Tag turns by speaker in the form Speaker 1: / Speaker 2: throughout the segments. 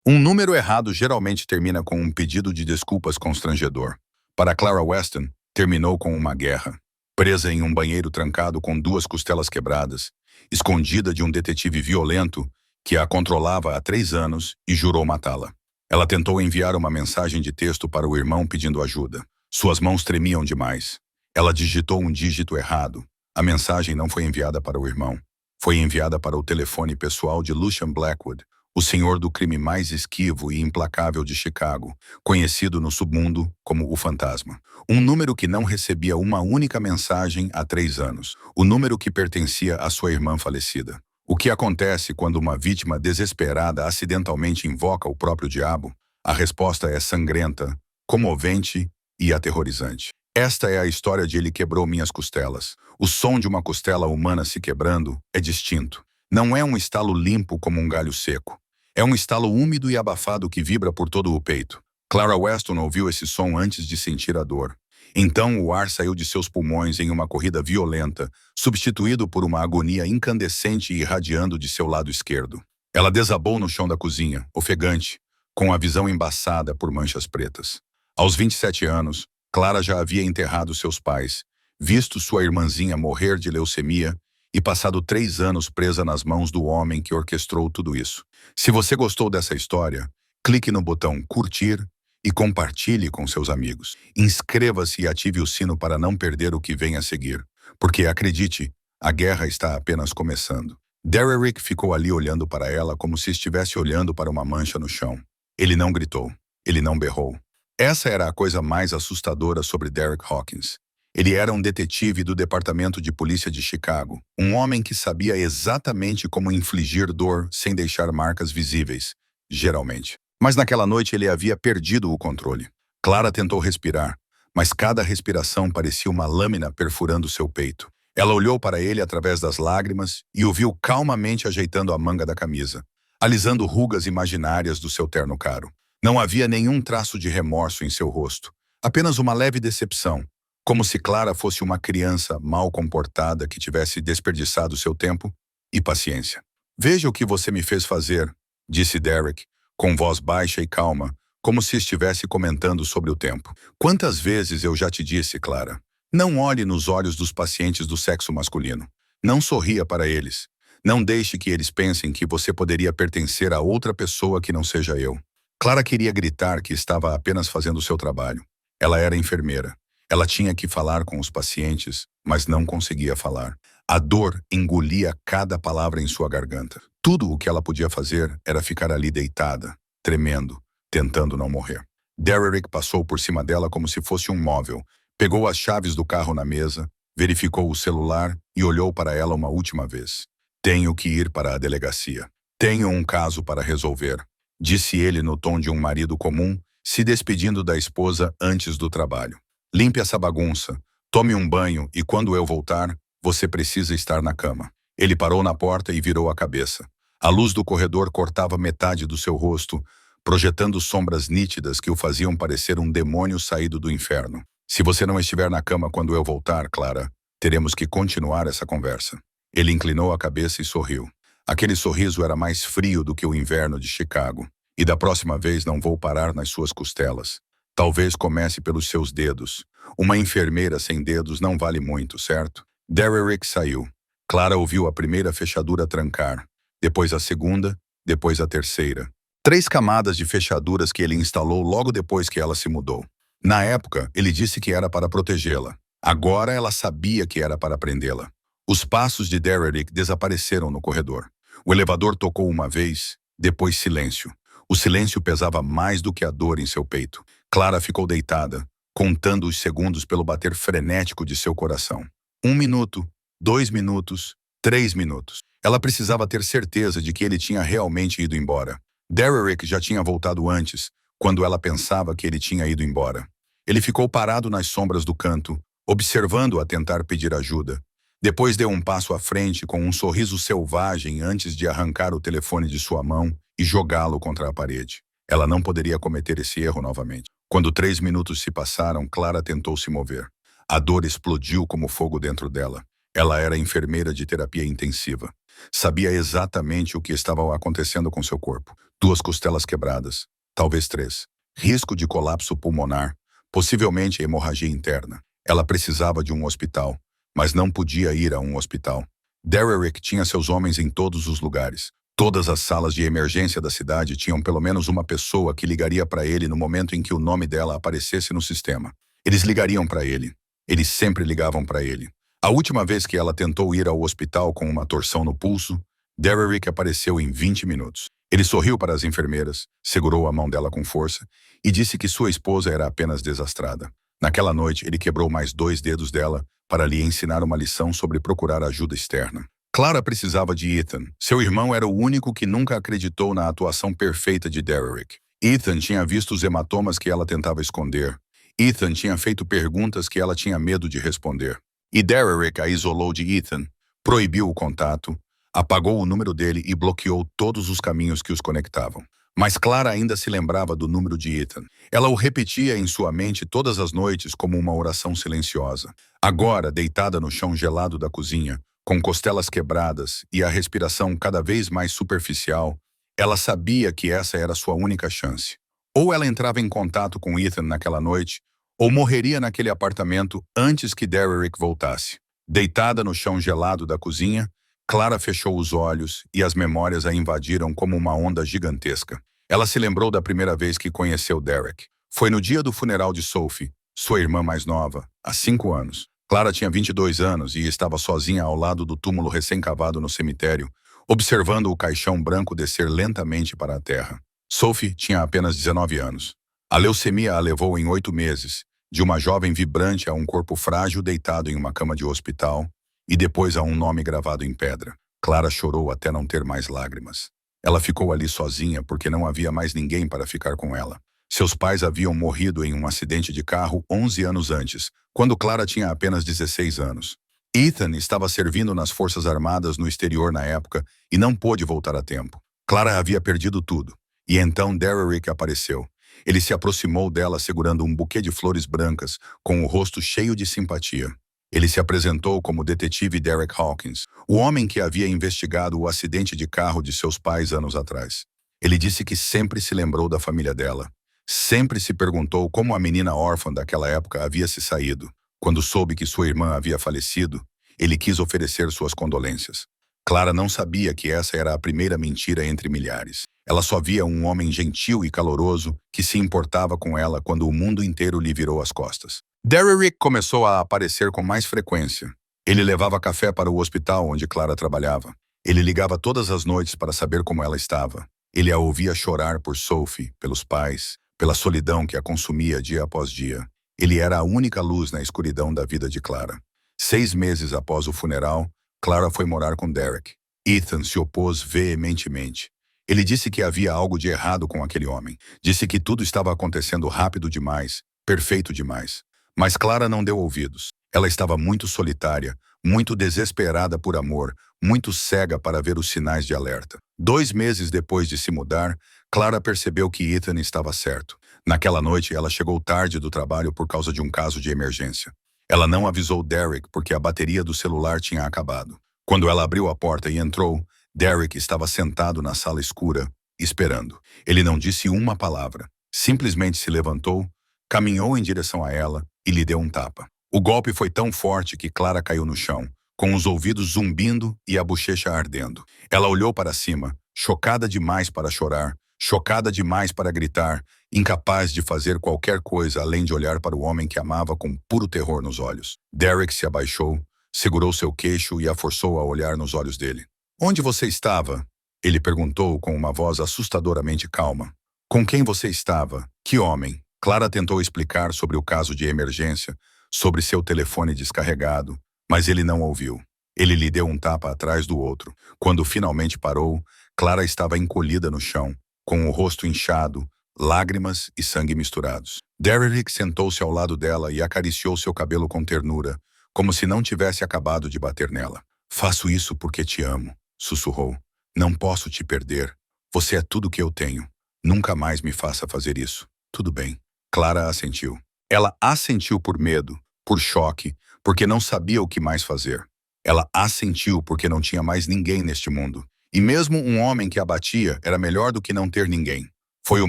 Speaker 1: Um número errado geralmente termina com um pedido de desculpas constrangedor. Para Clara Weston, terminou com uma guerra. Presa em um banheiro trancado com duas costelas quebradas, escondida de um detetive violento que a controlava há 3 anos e jurou matá-la. Ela tentou enviar uma mensagem de texto para o irmão pedindo ajuda. Suas mãos tremiam demais. Ela digitou um dígito errado. A mensagem não foi enviada para o irmão. Foi enviada para o telefone pessoal de Lucian Blackwood, o senhor do crime mais esquivo e implacável de Chicago, conhecido no submundo como o Fantasma. Um número que não recebia uma única mensagem há 3 anos. O número que pertencia à sua irmã falecida. O que acontece quando uma vítima desesperada acidentalmente invoca o próprio diabo? A resposta é sangrenta, comovente e aterrorizante. Esta é a história de Ele Quebrou Minhas Costelas. O som de uma costela humana se quebrando é distinto. Não é um estalo limpo como um galho seco. É um estalo úmido e abafado que vibra por todo o peito. Clara Weston ouviu esse som antes de sentir a dor. Então o ar saiu de seus pulmões em uma corrida violenta, substituído por uma agonia incandescente e irradiando de seu lado esquerdo. Ela desabou no chão da cozinha, ofegante, com a visão embaçada por manchas pretas. Aos 27 anos, Clara já havia enterrado seus pais, visto sua irmãzinha morrer de leucemia e passado 3 anos presa nas mãos do homem que orquestrou tudo isso. Se você gostou dessa história, clique no botão curtir e compartilhe com seus amigos. Inscreva-se e ative o sino para não perder o que vem a seguir, porque acredite, a guerra está apenas começando. Derrick ficou ali olhando para ela como se estivesse olhando para uma mancha no chão. Ele não gritou, ele não berrou. Essa era a coisa mais assustadora sobre Derek Hawkins. Ele era um detetive do Departamento de Polícia de Chicago, um homem que sabia exatamente como infligir dor sem deixar marcas visíveis, geralmente. Mas naquela noite ele havia perdido o controle. Clara tentou respirar, mas cada respiração parecia uma lâmina perfurando seu peito. Ela olhou para ele através das lágrimas e o viu calmamente ajeitando a manga da camisa, alisando rugas imaginárias do seu terno caro. Não havia nenhum traço de remorso em seu rosto, apenas uma leve decepção, como se Clara fosse uma criança mal comportada que tivesse desperdiçado seu tempo e paciência. "Veja o que você me fez fazer", disse Derek, com voz baixa e calma, como se estivesse comentando sobre o tempo. "Quantas vezes eu já te disse, Clara? Não olhe nos olhos dos pacientes do sexo masculino. Não sorria para eles. Não deixe que eles pensem que você poderia pertencer a outra pessoa que não seja eu." Clara queria gritar que estava apenas fazendo seu trabalho. Ela era enfermeira. Ela tinha que falar com os pacientes, mas não conseguia falar. A dor engolia cada palavra em sua garganta. Tudo o que ela podia fazer era ficar ali deitada, tremendo, tentando não morrer. Derrick passou por cima dela como se fosse um móvel, pegou as chaves do carro na mesa, verificou o celular e olhou para ela uma última vez. "Tenho que ir para a delegacia. Tenho um caso para resolver", disse ele no tom de um marido comum, se despedindo da esposa antes do trabalho. "Limpe essa bagunça, tome um banho e quando eu voltar, você precisa estar na cama." Ele parou na porta e virou a cabeça. A luz do corredor cortava metade do seu rosto, projetando sombras nítidas que o faziam parecer um demônio saído do inferno. "Se você não estiver na cama quando eu voltar, Clara, teremos que continuar essa conversa." Ele inclinou a cabeça e sorriu. Aquele sorriso era mais frio do que o inverno de Chicago. "E da próxima vez não vou parar nas suas costelas. Talvez comece pelos seus dedos. Uma enfermeira sem dedos não vale muito, certo?" Derrick saiu. Clara ouviu a primeira fechadura trancar, depois a segunda, depois a terceira. 3 camadas de fechaduras que ele instalou logo depois que ela se mudou. Na época, ele disse que era para protegê-la. Agora ela sabia que era para prendê-la. Os passos de Derrick desapareceram no corredor. O elevador tocou uma vez, depois silêncio. O silêncio pesava mais do que a dor em seu peito. Clara ficou deitada, contando os segundos pelo bater frenético de seu coração. 1 minuto, 2 minutos, 3 minutos. Ela precisava ter certeza de que ele tinha realmente ido embora. Derrick já tinha voltado antes, quando ela pensava que ele tinha ido embora. Ele ficou parado nas sombras do canto, observando-a tentar pedir ajuda. Depois deu um passo à frente com um sorriso selvagem antes de arrancar o telefone de sua mão e jogá-lo contra a parede. Ela não poderia cometer esse erro novamente. Quando 3 minutos se passaram, Clara tentou se mover. A dor explodiu como fogo dentro dela. Ela era enfermeira de terapia intensiva. Sabia exatamente o que estava acontecendo com seu corpo. 2 costelas quebradas, talvez 3. Risco de colapso pulmonar, possivelmente hemorragia interna. Ela precisava de um hospital, mas não podia ir a um hospital. Derrick tinha seus homens em todos os lugares. Todas as salas de emergência da cidade tinham pelo menos uma pessoa que ligaria para ele no momento em que o nome dela aparecesse no sistema. Eles ligariam para ele. Eles sempre ligavam para ele. A última vez que ela tentou ir ao hospital com uma torção no pulso, Derrick apareceu em 20 minutos. Ele sorriu para as enfermeiras, segurou a mão dela com força e disse que sua esposa era apenas desastrada. Naquela noite, ele quebrou mais 2 dedos dela para lhe ensinar uma lição sobre procurar ajuda externa. Clara precisava de Ethan. Seu irmão era o único que nunca acreditou na atuação perfeita de Derrick. Ethan tinha visto os hematomas que ela tentava esconder. Ethan tinha feito perguntas que ela tinha medo de responder. E Derrick a isolou de Ethan, proibiu o contato, apagou o número dele e bloqueou todos os caminhos que os conectavam. Mas Clara ainda se lembrava do número de Ethan. Ela o repetia em sua mente todas as noites como uma oração silenciosa. Agora, deitada no chão gelado da cozinha, com costelas quebradas e a respiração cada vez mais superficial, ela sabia que essa era sua única chance. Ou ela entrava em contato com Ethan naquela noite, ou morreria naquele apartamento antes que Derrick voltasse. Deitada no chão gelado da cozinha, Clara fechou os olhos e as memórias a invadiram como uma onda gigantesca. Ela se lembrou da primeira vez que conheceu Derrick. Foi no dia do funeral de Sophie, sua irmã mais nova, há 5 anos. Clara tinha 22 anos e estava sozinha ao lado do túmulo recém-cavado no cemitério, observando o caixão branco descer lentamente para a terra. Sophie tinha apenas 19 anos. A leucemia a levou em 8 meses, de uma jovem vibrante a um corpo frágil deitado em uma cama de hospital, e depois a um nome gravado em pedra. Clara chorou até não ter mais lágrimas. Ela ficou ali sozinha porque não havia mais ninguém para ficar com ela. Seus pais haviam morrido em um acidente de carro 11 anos antes, quando Clara tinha apenas 16 anos. Ethan estava servindo nas Forças Armadas no exterior na época e não pôde voltar a tempo. Clara havia perdido tudo. E então Derrick apareceu. Ele se aproximou dela segurando um buquê de flores brancas, com o rosto cheio de simpatia. Ele se apresentou como detetive Derek Hawkins, o homem que havia investigado o acidente de carro de seus pais anos atrás. Ele disse que sempre se lembrou da família dela. Sempre se perguntou como a menina órfã daquela época havia se saído. Quando soube que sua irmã havia falecido, ele quis oferecer suas condolências. Clara não sabia que essa era a primeira mentira entre milhares. Ela só via um homem gentil e caloroso que se importava com ela quando o mundo inteiro lhe virou as costas. Derrick começou a aparecer com mais frequência. Ele levava café para o hospital onde Clara trabalhava. Ele ligava todas as noites para saber como ela estava. Ele a ouvia chorar por Sophie, pelos pais, pela solidão que a consumia dia após dia. Ele era a única luz na escuridão da vida de Clara. 6 meses após o funeral, Clara foi morar com Derek. Ethan se opôs veementemente. Ele disse que havia algo de errado com aquele homem. Disse que tudo estava acontecendo rápido demais, perfeito demais. Mas Clara não deu ouvidos. Ela estava muito solitária, muito desesperada por amor, muito cega para ver os sinais de alerta. 2 meses depois de se mudar, Clara percebeu que Ethan estava certo. Naquela noite, ela chegou tarde do trabalho por causa de um caso de emergência. Ela não avisou Derek porque a bateria do celular tinha acabado. Quando ela abriu a porta e entrou, Derek estava sentado na sala escura, esperando. Ele não disse uma palavra. Simplesmente se levantou, caminhou em direção a ela e lhe deu um tapa. O golpe foi tão forte que Clara caiu no chão, com os ouvidos zumbindo e a bochecha ardendo. Ela olhou para cima, chocada demais para chorar, chocada demais para gritar, incapaz de fazer qualquer coisa além de olhar para o homem que amava com puro terror nos olhos. Derek se abaixou, segurou seu queixo e a forçou a olhar nos olhos dele. "Onde você estava?" Ele perguntou com uma voz assustadoramente calma. "Com quem você estava? Que homem?" Clara tentou explicar sobre o caso de emergência, sobre seu telefone descarregado, mas ele não ouviu. Ele lhe deu um tapa atrás do outro. Quando finalmente parou, Clara estava encolhida no chão, com o rosto inchado, lágrimas e sangue misturados. Derrick sentou-se ao lado dela e acariciou seu cabelo com ternura, como se não tivesse acabado de bater nela. "Faço isso porque te amo", sussurrou. "Não posso te perder. Você é tudo que eu tenho. Nunca mais me faça fazer isso. Tudo bem." Clara assentiu. Ela assentiu por medo, por choque, porque não sabia o que mais fazer. Ela assentiu porque não tinha mais ninguém neste mundo. E mesmo um homem que a batia era melhor do que não ter ninguém. Foi o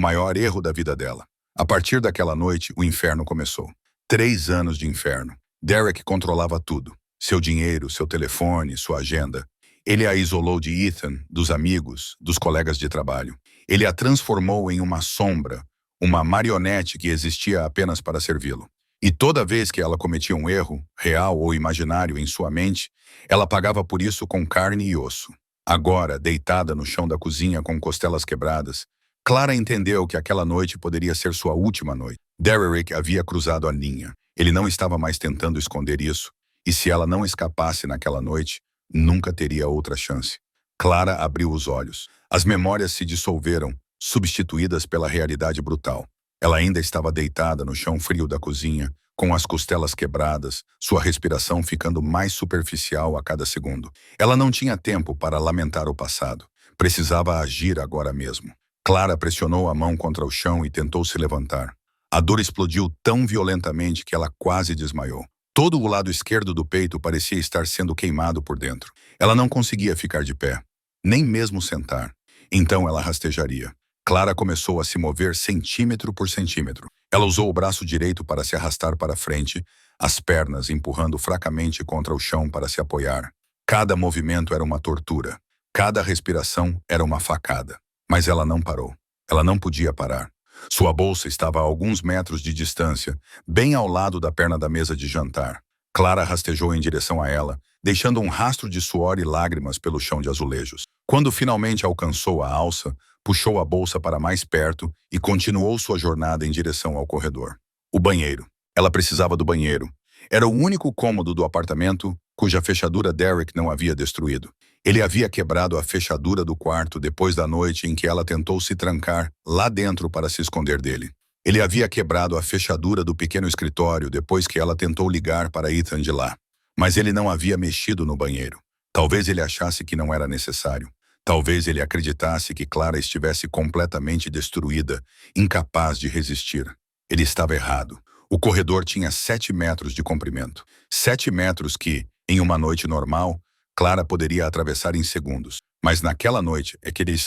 Speaker 1: maior erro da vida dela. A partir daquela noite, o inferno começou. 3 anos de inferno. Derek controlava tudo. Seu dinheiro, seu telefone, sua agenda. Ele a isolou de Ethan, dos amigos, dos colegas de trabalho. Ele a transformou em uma sombra, uma marionete que existia apenas para servi-lo. E toda vez que ela cometia um erro, real ou imaginário em sua mente, ela pagava por isso com carne e osso. Agora, deitada no chão da cozinha com costelas quebradas, Clara entendeu que aquela noite poderia ser sua última noite. Derek havia cruzado a linha. Ele não estava mais tentando esconder isso, e se ela não escapasse naquela noite, nunca teria outra chance. Clara abriu os olhos. As memórias se dissolveram, substituídas pela realidade brutal. Ela ainda estava deitada no chão frio da cozinha, com as costelas quebradas, sua respiração ficando mais superficial a cada segundo. Ela não tinha tempo para lamentar o passado. Precisava agir agora mesmo. Clara pressionou a mão contra o chão e tentou se levantar. A dor explodiu tão violentamente que ela quase desmaiou. Todo o lado esquerdo do peito parecia estar sendo queimado por dentro. Ela não conseguia ficar de pé, nem mesmo sentar. Então ela rastejaria. Clara começou a se mover centímetro por centímetro. Ela usou o braço direito para se arrastar para frente, as pernas empurrando fracamente contra o chão para se apoiar. Cada movimento era uma tortura. Cada respiração era uma facada. Mas ela não parou. Ela não podia parar. Sua bolsa estava a alguns metros de distância, bem ao lado da perna da mesa de jantar. Clara rastejou em direção a ela, deixando um rastro de suor e lágrimas pelo chão de azulejos. Quando finalmente alcançou a alça, puxou a bolsa para mais perto e continuou sua jornada em direção ao corredor. O banheiro. Ela precisava do banheiro. Era o único cômodo do apartamento cuja fechadura Derek não havia destruído. Ele havia quebrado a fechadura do quarto depois da noite em que ela tentou se trancar lá dentro para se esconder dele. Ele havia quebrado a fechadura do pequeno escritório depois que ela tentou ligar para Ethan de lá. Mas ele não havia mexido no banheiro. Talvez ele achasse que não era necessário. Talvez ele acreditasse que Clara estivesse completamente destruída, incapaz de resistir. Ele estava errado. O corredor tinha 7 metros de comprimento. 7 metros que, em uma noite normal, Clara poderia atravessar em segundos. Mas naquela noite, aqueles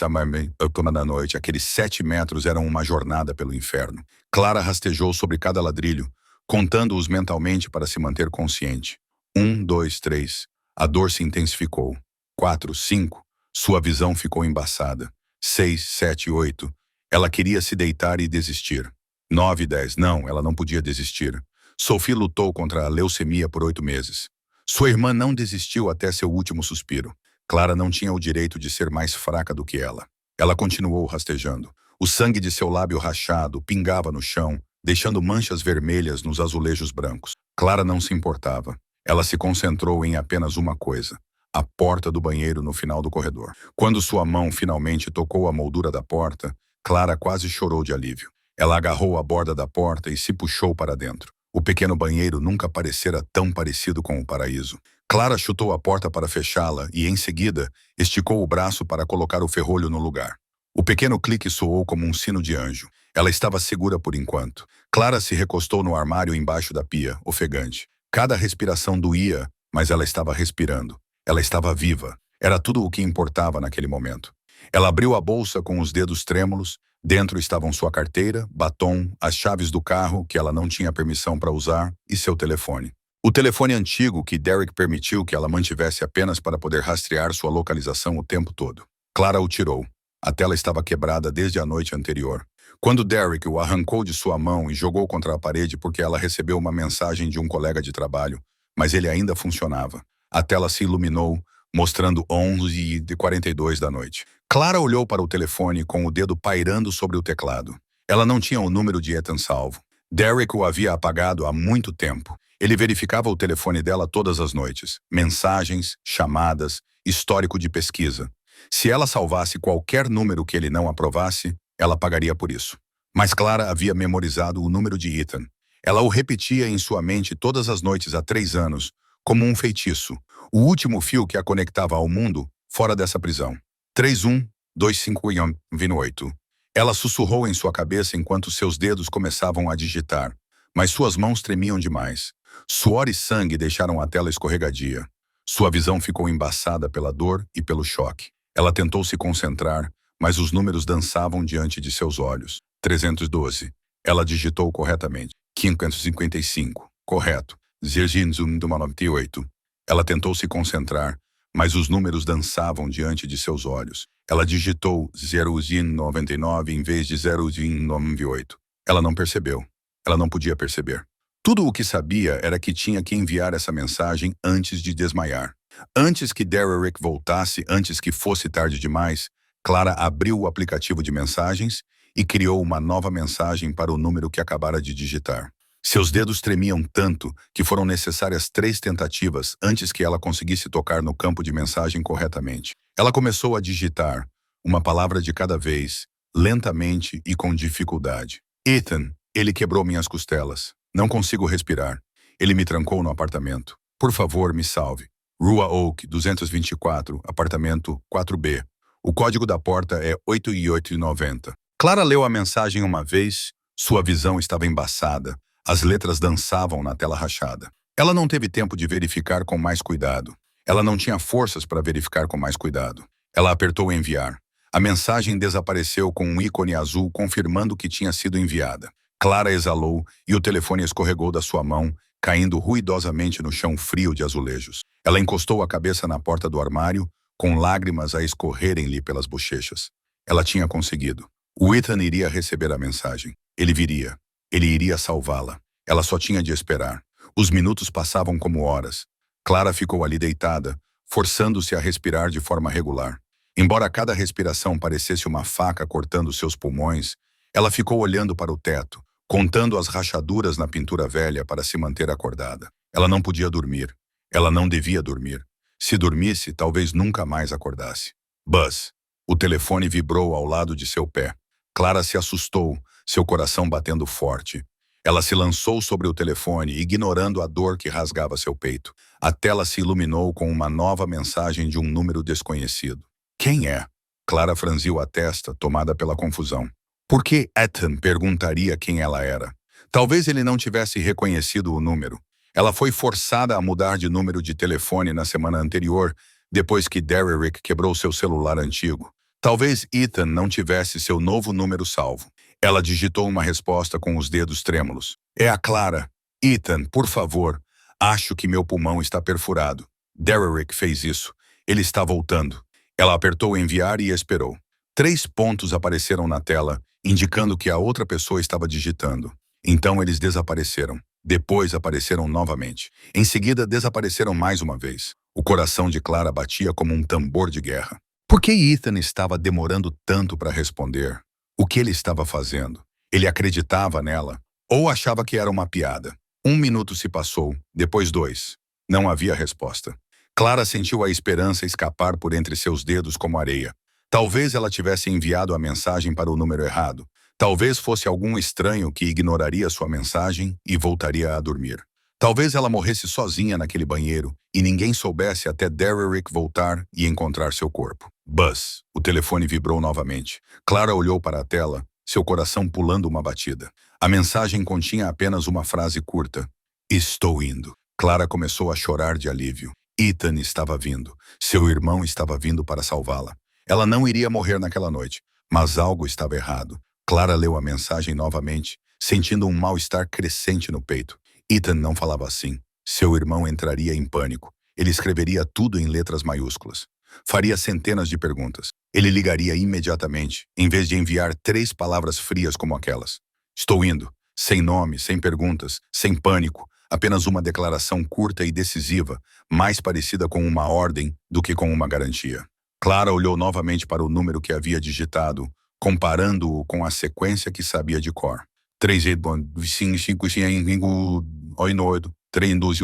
Speaker 1: 7 metros eram uma jornada pelo inferno. Clara rastejou sobre cada ladrilho, contando-os mentalmente para se manter consciente. 1, 2, 3. A dor se intensificou. 4, 5. Sua visão ficou embaçada. 6, 7, 8. Ela queria se deitar e desistir. 9, 10. Não, ela não podia desistir. Sophie lutou contra a leucemia por 8 meses. Sua irmã não desistiu até seu último suspiro. Clara não tinha o direito de ser mais fraca do que ela. Ela continuou rastejando. O sangue de seu lábio rachado pingava no chão, deixando manchas vermelhas nos azulejos brancos. Clara não se importava. Ela se concentrou em apenas uma coisa: a porta do banheiro no final do corredor. Quando sua mão finalmente tocou a moldura da porta, Clara quase chorou de alívio. Ela agarrou a borda da porta e se puxou para dentro. O pequeno banheiro nunca parecera tão parecido com o paraíso. Clara chutou a porta para fechá-la e, em seguida, esticou o braço para colocar o ferrolho no lugar. O pequeno clique soou como um sino de anjo. Ela estava segura por enquanto. Clara se recostou no armário embaixo da pia, ofegante. Cada respiração doía, mas ela estava respirando. Ela estava viva. Era tudo o que importava naquele momento. Ela abriu a bolsa com os dedos trêmulos. Dentro estavam sua carteira, batom, as chaves do carro, que ela não tinha permissão para usar, e seu telefone. O telefone antigo que Derek permitiu que ela mantivesse apenas para poder rastrear sua localização o tempo todo. Clara o tirou. A tela estava quebrada desde a noite anterior. Quando Derek o arrancou de sua mão e jogou contra a parede porque ela recebeu uma mensagem de um colega de trabalho, mas ele ainda funcionava. A tela se iluminou, mostrando 11h42 da noite. Clara olhou para o telefone com o dedo pairando sobre o teclado. Ela não tinha o número de Ethan salvo. Derek o havia apagado há muito tempo. Ele verificava o telefone dela todas as noites. Mensagens, chamadas, histórico de pesquisa. Se ela salvasse qualquer número que ele não aprovasse, ela pagaria por isso. Mas Clara havia memorizado o número de Ethan. Ela o repetia em sua mente todas as noites há 3 anos, como um feitiço. O último fio que a conectava ao mundo fora dessa prisão. 312528. Ela sussurrou em sua cabeça enquanto seus dedos começavam a digitar, mas suas mãos tremiam demais. Suor e sangue deixaram a tela escorregadia. Sua visão ficou embaçada pela dor e pelo choque. Ela tentou se concentrar, mas os números dançavam diante de seus olhos. 312. Ela digitou corretamente. 555. Correto. 098. Ela tentou se concentrar, mas os números dançavam diante de seus olhos. Ela digitou 099 em vez de 098. Ela não percebeu. Ela não podia perceber. Tudo o que sabia era que tinha que enviar essa mensagem antes de desmaiar. Antes que Derrick voltasse, antes que fosse tarde demais, Clara abriu o aplicativo de mensagens e criou uma nova mensagem para o número que acabara de digitar. Seus dedos tremiam tanto que foram necessárias 3 tentativas antes que ela conseguisse tocar no campo de mensagem corretamente. Ela começou a digitar, uma palavra de cada vez, lentamente e com dificuldade. Ethan, ele quebrou minhas costelas. Não consigo respirar. Ele me trancou no apartamento. Por favor, me salve. Rua Oak, 224, apartamento 4B. O código da porta é 8890. Clara leu a mensagem uma vez. Sua visão estava embaçada. As letras dançavam na tela rachada. Ela não teve tempo de verificar com mais cuidado. Ela não tinha forças para verificar com mais cuidado. Ela apertou enviar. A mensagem desapareceu com um ícone azul confirmando que tinha sido enviada. Clara exalou e o telefone escorregou da sua mão, caindo ruidosamente no chão frio de azulejos. Ela encostou a cabeça na porta do armário, com lágrimas a escorrerem-lhe pelas bochechas. Ela tinha conseguido. O Ethan iria receber a mensagem. Ele viria. Ele iria salvá-la. Ela só tinha de esperar. Os minutos passavam como horas. Clara ficou ali deitada, forçando-se a respirar de forma regular. Embora cada respiração parecesse uma faca cortando seus pulmões, ela ficou olhando para o teto, contando as rachaduras na pintura velha para se manter acordada. Ela não podia dormir. Ela não devia dormir. Se dormisse, talvez nunca mais acordasse. Buzz. O telefone vibrou ao lado de seu pé. Clara se assustou, seu coração batendo forte. Ela se lançou sobre o telefone, ignorando a dor que rasgava seu peito. A tela se iluminou com uma nova mensagem de um número desconhecido. Quem é? Clara franziu a testa, tomada pela confusão. Por que Ethan perguntaria quem ela era? Talvez ele não tivesse reconhecido o número. Ela foi forçada a mudar de número de telefone na semana anterior, depois que Derrick quebrou seu celular antigo. Talvez Ethan não tivesse seu novo número salvo. Ela digitou uma resposta com os dedos trêmulos. É a Clara. Ethan, por favor. Acho que meu pulmão está perfurado. Derrick fez isso. Ele está voltando. Ela apertou enviar e esperou. 3 pontos apareceram na tela, indicando que a outra pessoa estava digitando. Então eles desapareceram. Depois apareceram novamente. Em seguida desapareceram mais uma vez. O coração de Clara batia como um tambor de guerra. Por que Ethan estava demorando tanto para responder? O que ele estava fazendo? Ele acreditava nela? Ou achava que era uma piada? 1 minuto se passou, depois 2. Não havia resposta. Clara sentiu a esperança escapar por entre seus dedos como areia. Talvez ela tivesse enviado a mensagem para o número errado. Talvez fosse algum estranho que ignoraria sua mensagem e voltaria a dormir. Talvez ela morresse sozinha naquele banheiro e ninguém soubesse até Derrick voltar e encontrar seu corpo. Buzz. O telefone vibrou novamente. Clara olhou para a tela, seu coração pulando uma batida. A mensagem continha apenas uma frase curta. Estou indo. Clara começou a chorar de alívio. Ethan estava vindo. Seu irmão estava vindo para salvá-la. Ela não iria morrer naquela noite, mas algo estava errado. Clara leu a mensagem novamente, sentindo um mal-estar crescente no peito. Ethan não falava assim. Seu irmão entraria em pânico. Ele escreveria tudo em letras maiúsculas. Faria centenas de perguntas. Ele ligaria imediatamente, em vez de enviar 3 palavras frias como aquelas. Estou indo. Sem nome, sem perguntas, sem pânico. Apenas uma declaração curta e decisiva, mais parecida com uma ordem do que com uma garantia. Clara olhou novamente para o número que havia digitado, comparando-o com a sequência que sabia de cor. 3, 5, 5, 5, 8, 3, 12,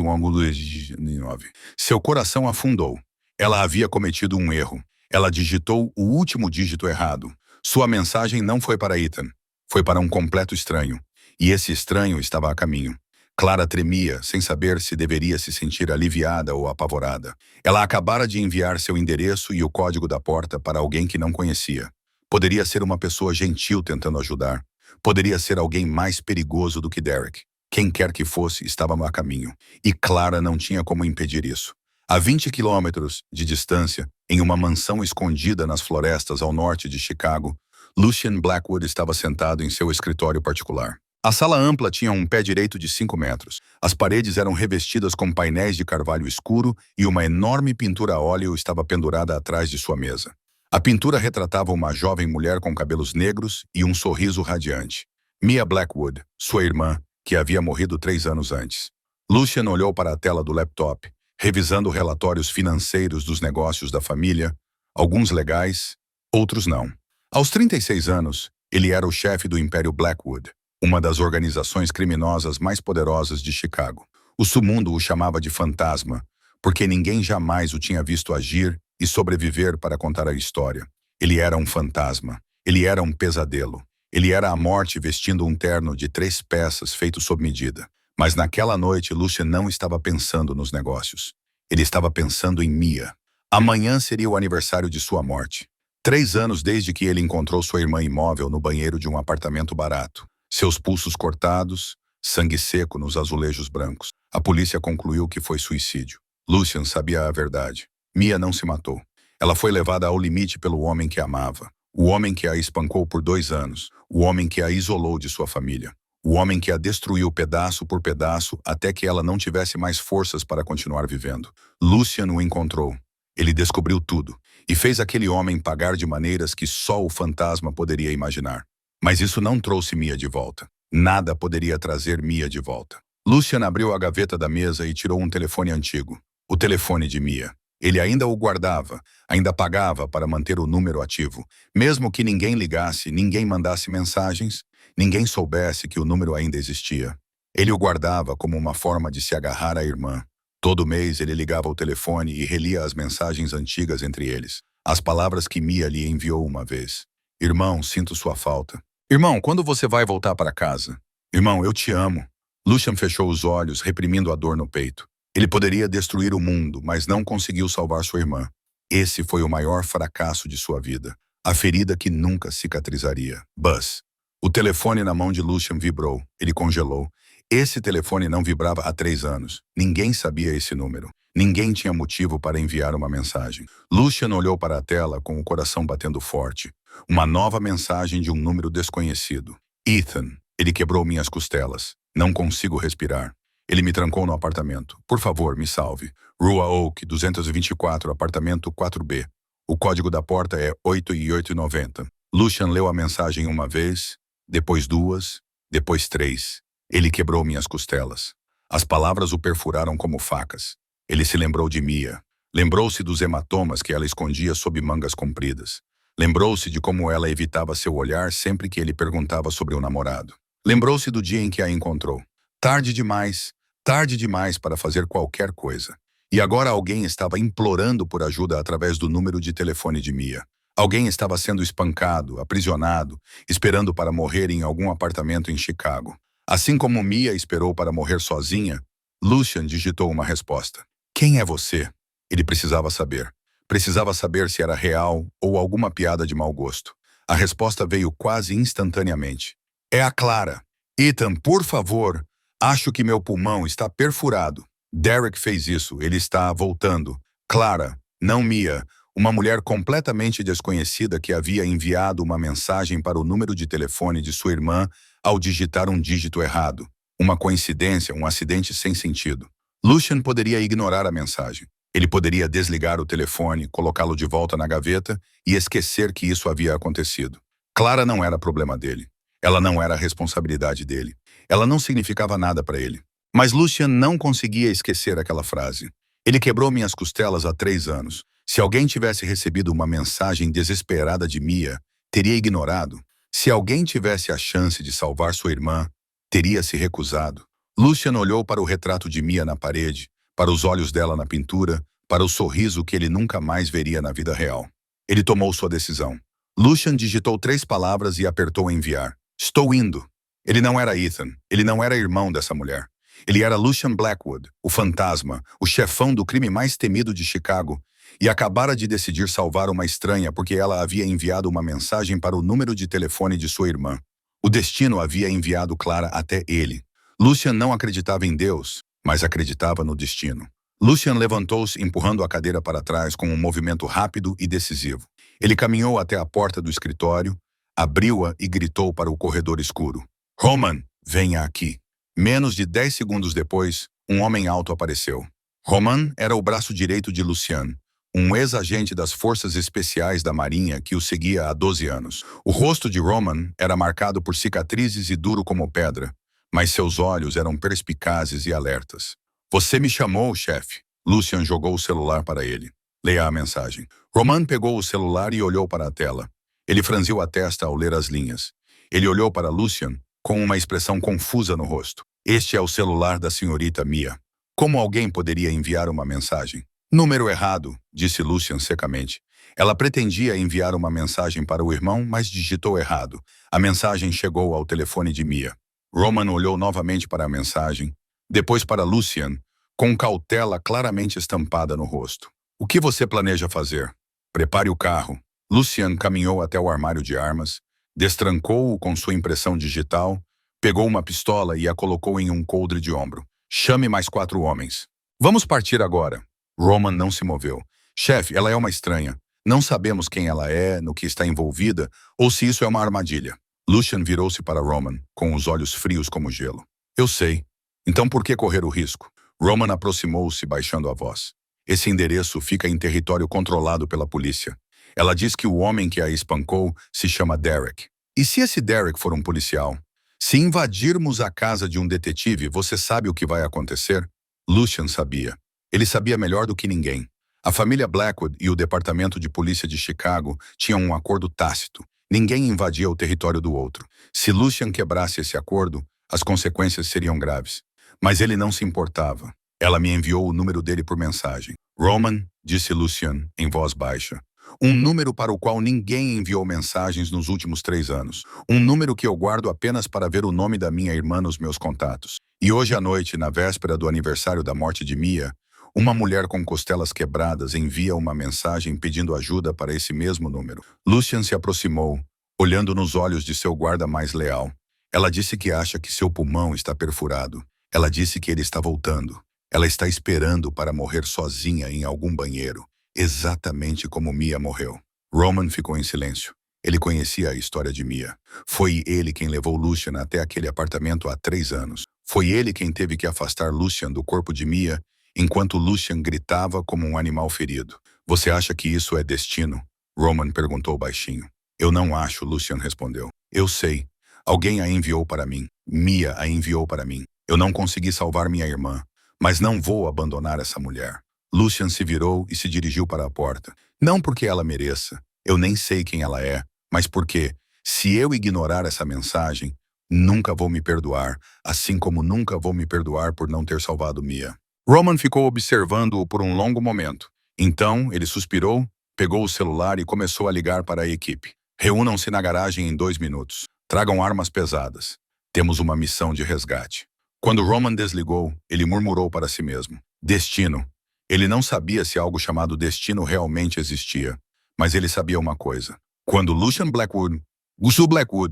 Speaker 1: 9. Seu coração afundou. Ela havia cometido um erro. Ela digitou o último dígito errado. Sua mensagem não foi para Ethan. Foi para um completo estranho. E esse estranho estava a caminho. Clara tremia, sem saber se deveria se sentir aliviada ou apavorada. Ela acabara de enviar seu endereço e o código da porta para alguém que não conhecia. Poderia ser uma pessoa gentil tentando ajudar. Poderia ser alguém mais perigoso do que Derrick. Quem quer que fosse estava a caminho. E Clara não tinha como impedir isso. A 20 quilômetros de distância, Em uma mansão escondida nas florestas ao norte de Chicago, Lucien Blackwood estava sentado em seu escritório particular. A sala ampla tinha um pé direito de 5 metros. As paredes eram revestidas com painéis de carvalho escuro e uma enorme pintura a óleo estava pendurada atrás de sua mesa. A pintura retratava uma jovem mulher com cabelos negros e um sorriso radiante. Mia Blackwood, sua irmã, que havia morrido 3 anos antes. Lucien olhou para a tela do laptop, revisando relatórios financeiros dos negócios da família, alguns legais, outros não. Aos 36 anos, ele era o chefe do Império Blackwood, uma das organizações criminosas mais poderosas de Chicago. O submundo o chamava de fantasma, porque ninguém jamais o tinha visto agir e sobreviver para contar a história. Ele era um fantasma. Ele era um pesadelo. Ele era a morte vestindo um terno de 3 peças feito sob medida. Mas naquela noite, Lucien não estava pensando nos negócios. Ele estava pensando em Mia. Amanhã seria o aniversário de sua morte. 3 anos desde que ele encontrou sua irmã imóvel no banheiro de um apartamento barato. Seus pulsos cortados, sangue seco nos azulejos brancos. A polícia concluiu que foi suicídio. Lucien sabia a verdade. Mia não se matou. Ela foi levada ao limite pelo homem que amava. O homem que a espancou por 2 anos. O homem que a isolou de sua família. O homem que a destruiu pedaço por pedaço até que ela não tivesse mais forças para continuar vivendo. Lucien o encontrou. Ele descobriu tudo e fez aquele homem pagar de maneiras que só o fantasma poderia imaginar. Mas isso não trouxe Mia de volta. Nada poderia trazer Mia de volta. Lucien abriu a gaveta da mesa e tirou um telefone antigo. O telefone de Mia. Ele ainda o guardava, ainda pagava para manter o número ativo. Mesmo que ninguém ligasse, ninguém mandasse mensagens, ninguém soubesse que o número ainda existia. Ele o guardava como uma forma de se agarrar à irmã. Todo mês ele ligava ao telefone e relia as mensagens antigas entre eles. As palavras que Mia lhe enviou uma vez. Irmão, sinto sua falta. Irmão, quando você vai voltar para casa? Irmão, eu te amo. Lucien fechou os olhos, reprimindo a dor no peito. Ele poderia destruir o mundo, mas não conseguiu salvar sua irmã. Esse foi o maior fracasso de sua vida. A ferida que nunca cicatrizaria. Buzz. O telefone na mão de Lucien vibrou. Ele congelou. Esse telefone não vibrava há 3 anos. Ninguém sabia esse número. Ninguém tinha motivo para enviar uma mensagem. Lucien olhou para a tela com o coração batendo forte. Uma nova mensagem de um número desconhecido. Ethan. Ele quebrou minhas costelas. Não consigo respirar. Ele me trancou no apartamento. Por favor, me salve. Rua Oak, 224, apartamento 4B. O código da porta é 8890. Lucien leu a mensagem uma vez, depois 2, depois 3. Ele quebrou minhas costelas. As palavras o perfuraram como facas. Ele se lembrou de Mia. Lembrou-se dos hematomas que ela escondia sob mangas compridas. Lembrou-se de como ela evitava seu olhar sempre que ele perguntava sobre o namorado. Lembrou-se do dia em que a encontrou. Tarde demais para fazer qualquer coisa. E agora alguém estava implorando por ajuda através do número de telefone de Mia. Alguém estava sendo espancado, aprisionado, esperando para morrer em algum apartamento em Chicago. Assim como Mia esperou para morrer sozinha, Lucien digitou uma resposta. Quem é você? Ele precisava saber. Precisava saber se era real ou alguma piada de mau gosto. A resposta veio quase instantaneamente. É a Clara. Ethan, por favor. Acho que meu pulmão está perfurado. Derek fez isso, ele está voltando. Clara, não Mia, uma mulher completamente desconhecida que havia enviado uma mensagem para o número de telefone de sua irmã ao digitar um dígito errado. Uma coincidência, um acidente sem sentido. Lucien poderia ignorar a mensagem. Ele poderia desligar o telefone, colocá-lo de volta na gaveta e esquecer que isso havia acontecido. Clara não era problema dele. Ela não era responsabilidade dele. Ela não significava nada para ele. Mas Lucien não conseguia esquecer aquela frase. Ele quebrou minhas costelas há 3 anos. Se alguém tivesse recebido uma mensagem desesperada de Mia, teria ignorado. Se alguém tivesse a chance de salvar sua irmã, teria se recusado. Lucien olhou para o retrato de Mia na parede, para os olhos dela na pintura, para o sorriso que ele nunca mais veria na vida real. Ele tomou sua decisão. Lucien digitou 3 palavras e apertou enviar. Estou indo. Ele não era Ethan. Ele não era irmão dessa mulher. Ele era Lucien Blackwood, o fantasma, o chefão do crime mais temido de Chicago, e acabara de decidir salvar uma estranha porque ela havia enviado uma mensagem para o número de telefone de sua irmã. O destino havia enviado Clara até ele. Lucien não acreditava em Deus, mas acreditava no destino. Lucian levantou-se, empurrando a cadeira para trás com um movimento rápido e decisivo. Ele caminhou até a porta do escritório, abriu-a e gritou para o corredor escuro. Roman, venha aqui. Menos de 10 segundos depois, um homem alto apareceu. Roman era o braço direito de Lucian, um ex-agente das Forças Especiais da Marinha que o seguia há 12 anos. O rosto de Roman era marcado por cicatrizes e duro como pedra, mas seus olhos eram perspicazes e alertas. Você me chamou, chefe. Lucian jogou o celular para ele. Leia a mensagem. Roman pegou o celular e olhou para a tela. Ele franziu a testa ao ler as linhas. Ele olhou para Lucian com uma expressão confusa no rosto. Este é o celular da senhorita Mia. Como alguém poderia enviar uma mensagem? Número errado, disse Lucian secamente. Ela pretendia enviar uma mensagem para o irmão, mas digitou errado. A mensagem chegou ao telefone de Mia. Roman olhou novamente para a mensagem, depois para Lucian, com cautela claramente estampada no rosto. O que você planeja fazer? Prepare o carro. Lucian caminhou até o armário de armas, destrancou-o com sua impressão digital, pegou uma pistola e a colocou em um coldre de ombro. Chame mais 4 homens. Vamos partir agora. Roman não se moveu. Chefe, ela é uma estranha. Não sabemos quem ela é, no que está envolvida, ou se isso é uma armadilha. Lucian virou-se para Roman, com os olhos frios como gelo. Eu sei. Então por que correr o risco? Roman aproximou-se, baixando a voz. Esse endereço fica em território controlado pela polícia. Ela diz que o homem que a espancou se chama Derek. E se esse Derek for um policial? Se invadirmos a casa de um detetive, você sabe o que vai acontecer? Lucian sabia. Ele sabia melhor do que ninguém. A família Blackwood e o Departamento de Polícia de Chicago tinham um acordo tácito. Ninguém invadia o território do outro. Se Lucian quebrasse esse acordo, as consequências seriam graves. Mas ele não se importava. Ela me enviou o número dele por mensagem. Roman, disse Lucian, em voz baixa. Um número para o qual ninguém enviou mensagens nos últimos 3 anos. Um número que eu guardo apenas para ver o nome da minha irmã nos meus contatos. E hoje à noite, na véspera do aniversário da morte de Mia, uma mulher com costelas quebradas envia uma mensagem pedindo ajuda para esse mesmo número. Lucian se aproximou, olhando nos olhos de seu guarda mais leal. Ela disse que acha que seu pulmão está perfurado. Ela disse que ele está voltando. Ela está esperando para morrer sozinha em algum banheiro, exatamente como Mia morreu. Roman ficou em silêncio. Ele conhecia a história de Mia. Foi ele quem levou Lucian até aquele apartamento há 3 anos. Foi ele quem teve que afastar Lucian do corpo de Mia, enquanto Lucian gritava como um animal ferido. Você acha que isso é destino? Roman perguntou baixinho. Eu não acho, Lucian respondeu. Eu sei. Alguém a enviou para mim. Mia a enviou para mim. Eu não consegui salvar minha irmã, mas não vou abandonar essa mulher. Lucian se virou e se dirigiu para a porta. Não porque ela mereça. Eu nem sei quem ela é, mas porque, se eu ignorar essa mensagem, nunca vou me perdoar, assim como nunca vou me perdoar por não ter salvado Mia. Roman ficou observando-o por um longo momento. Então, ele suspirou, pegou o celular e começou a ligar para a equipe. Reúnam-se na garagem em 2 minutos. Tragam armas pesadas. Temos uma missão de resgate. Quando Roman desligou, ele murmurou para si mesmo. Destino. Ele não sabia se algo chamado destino realmente existia, mas ele sabia uma coisa. Quando Lucian Blackwood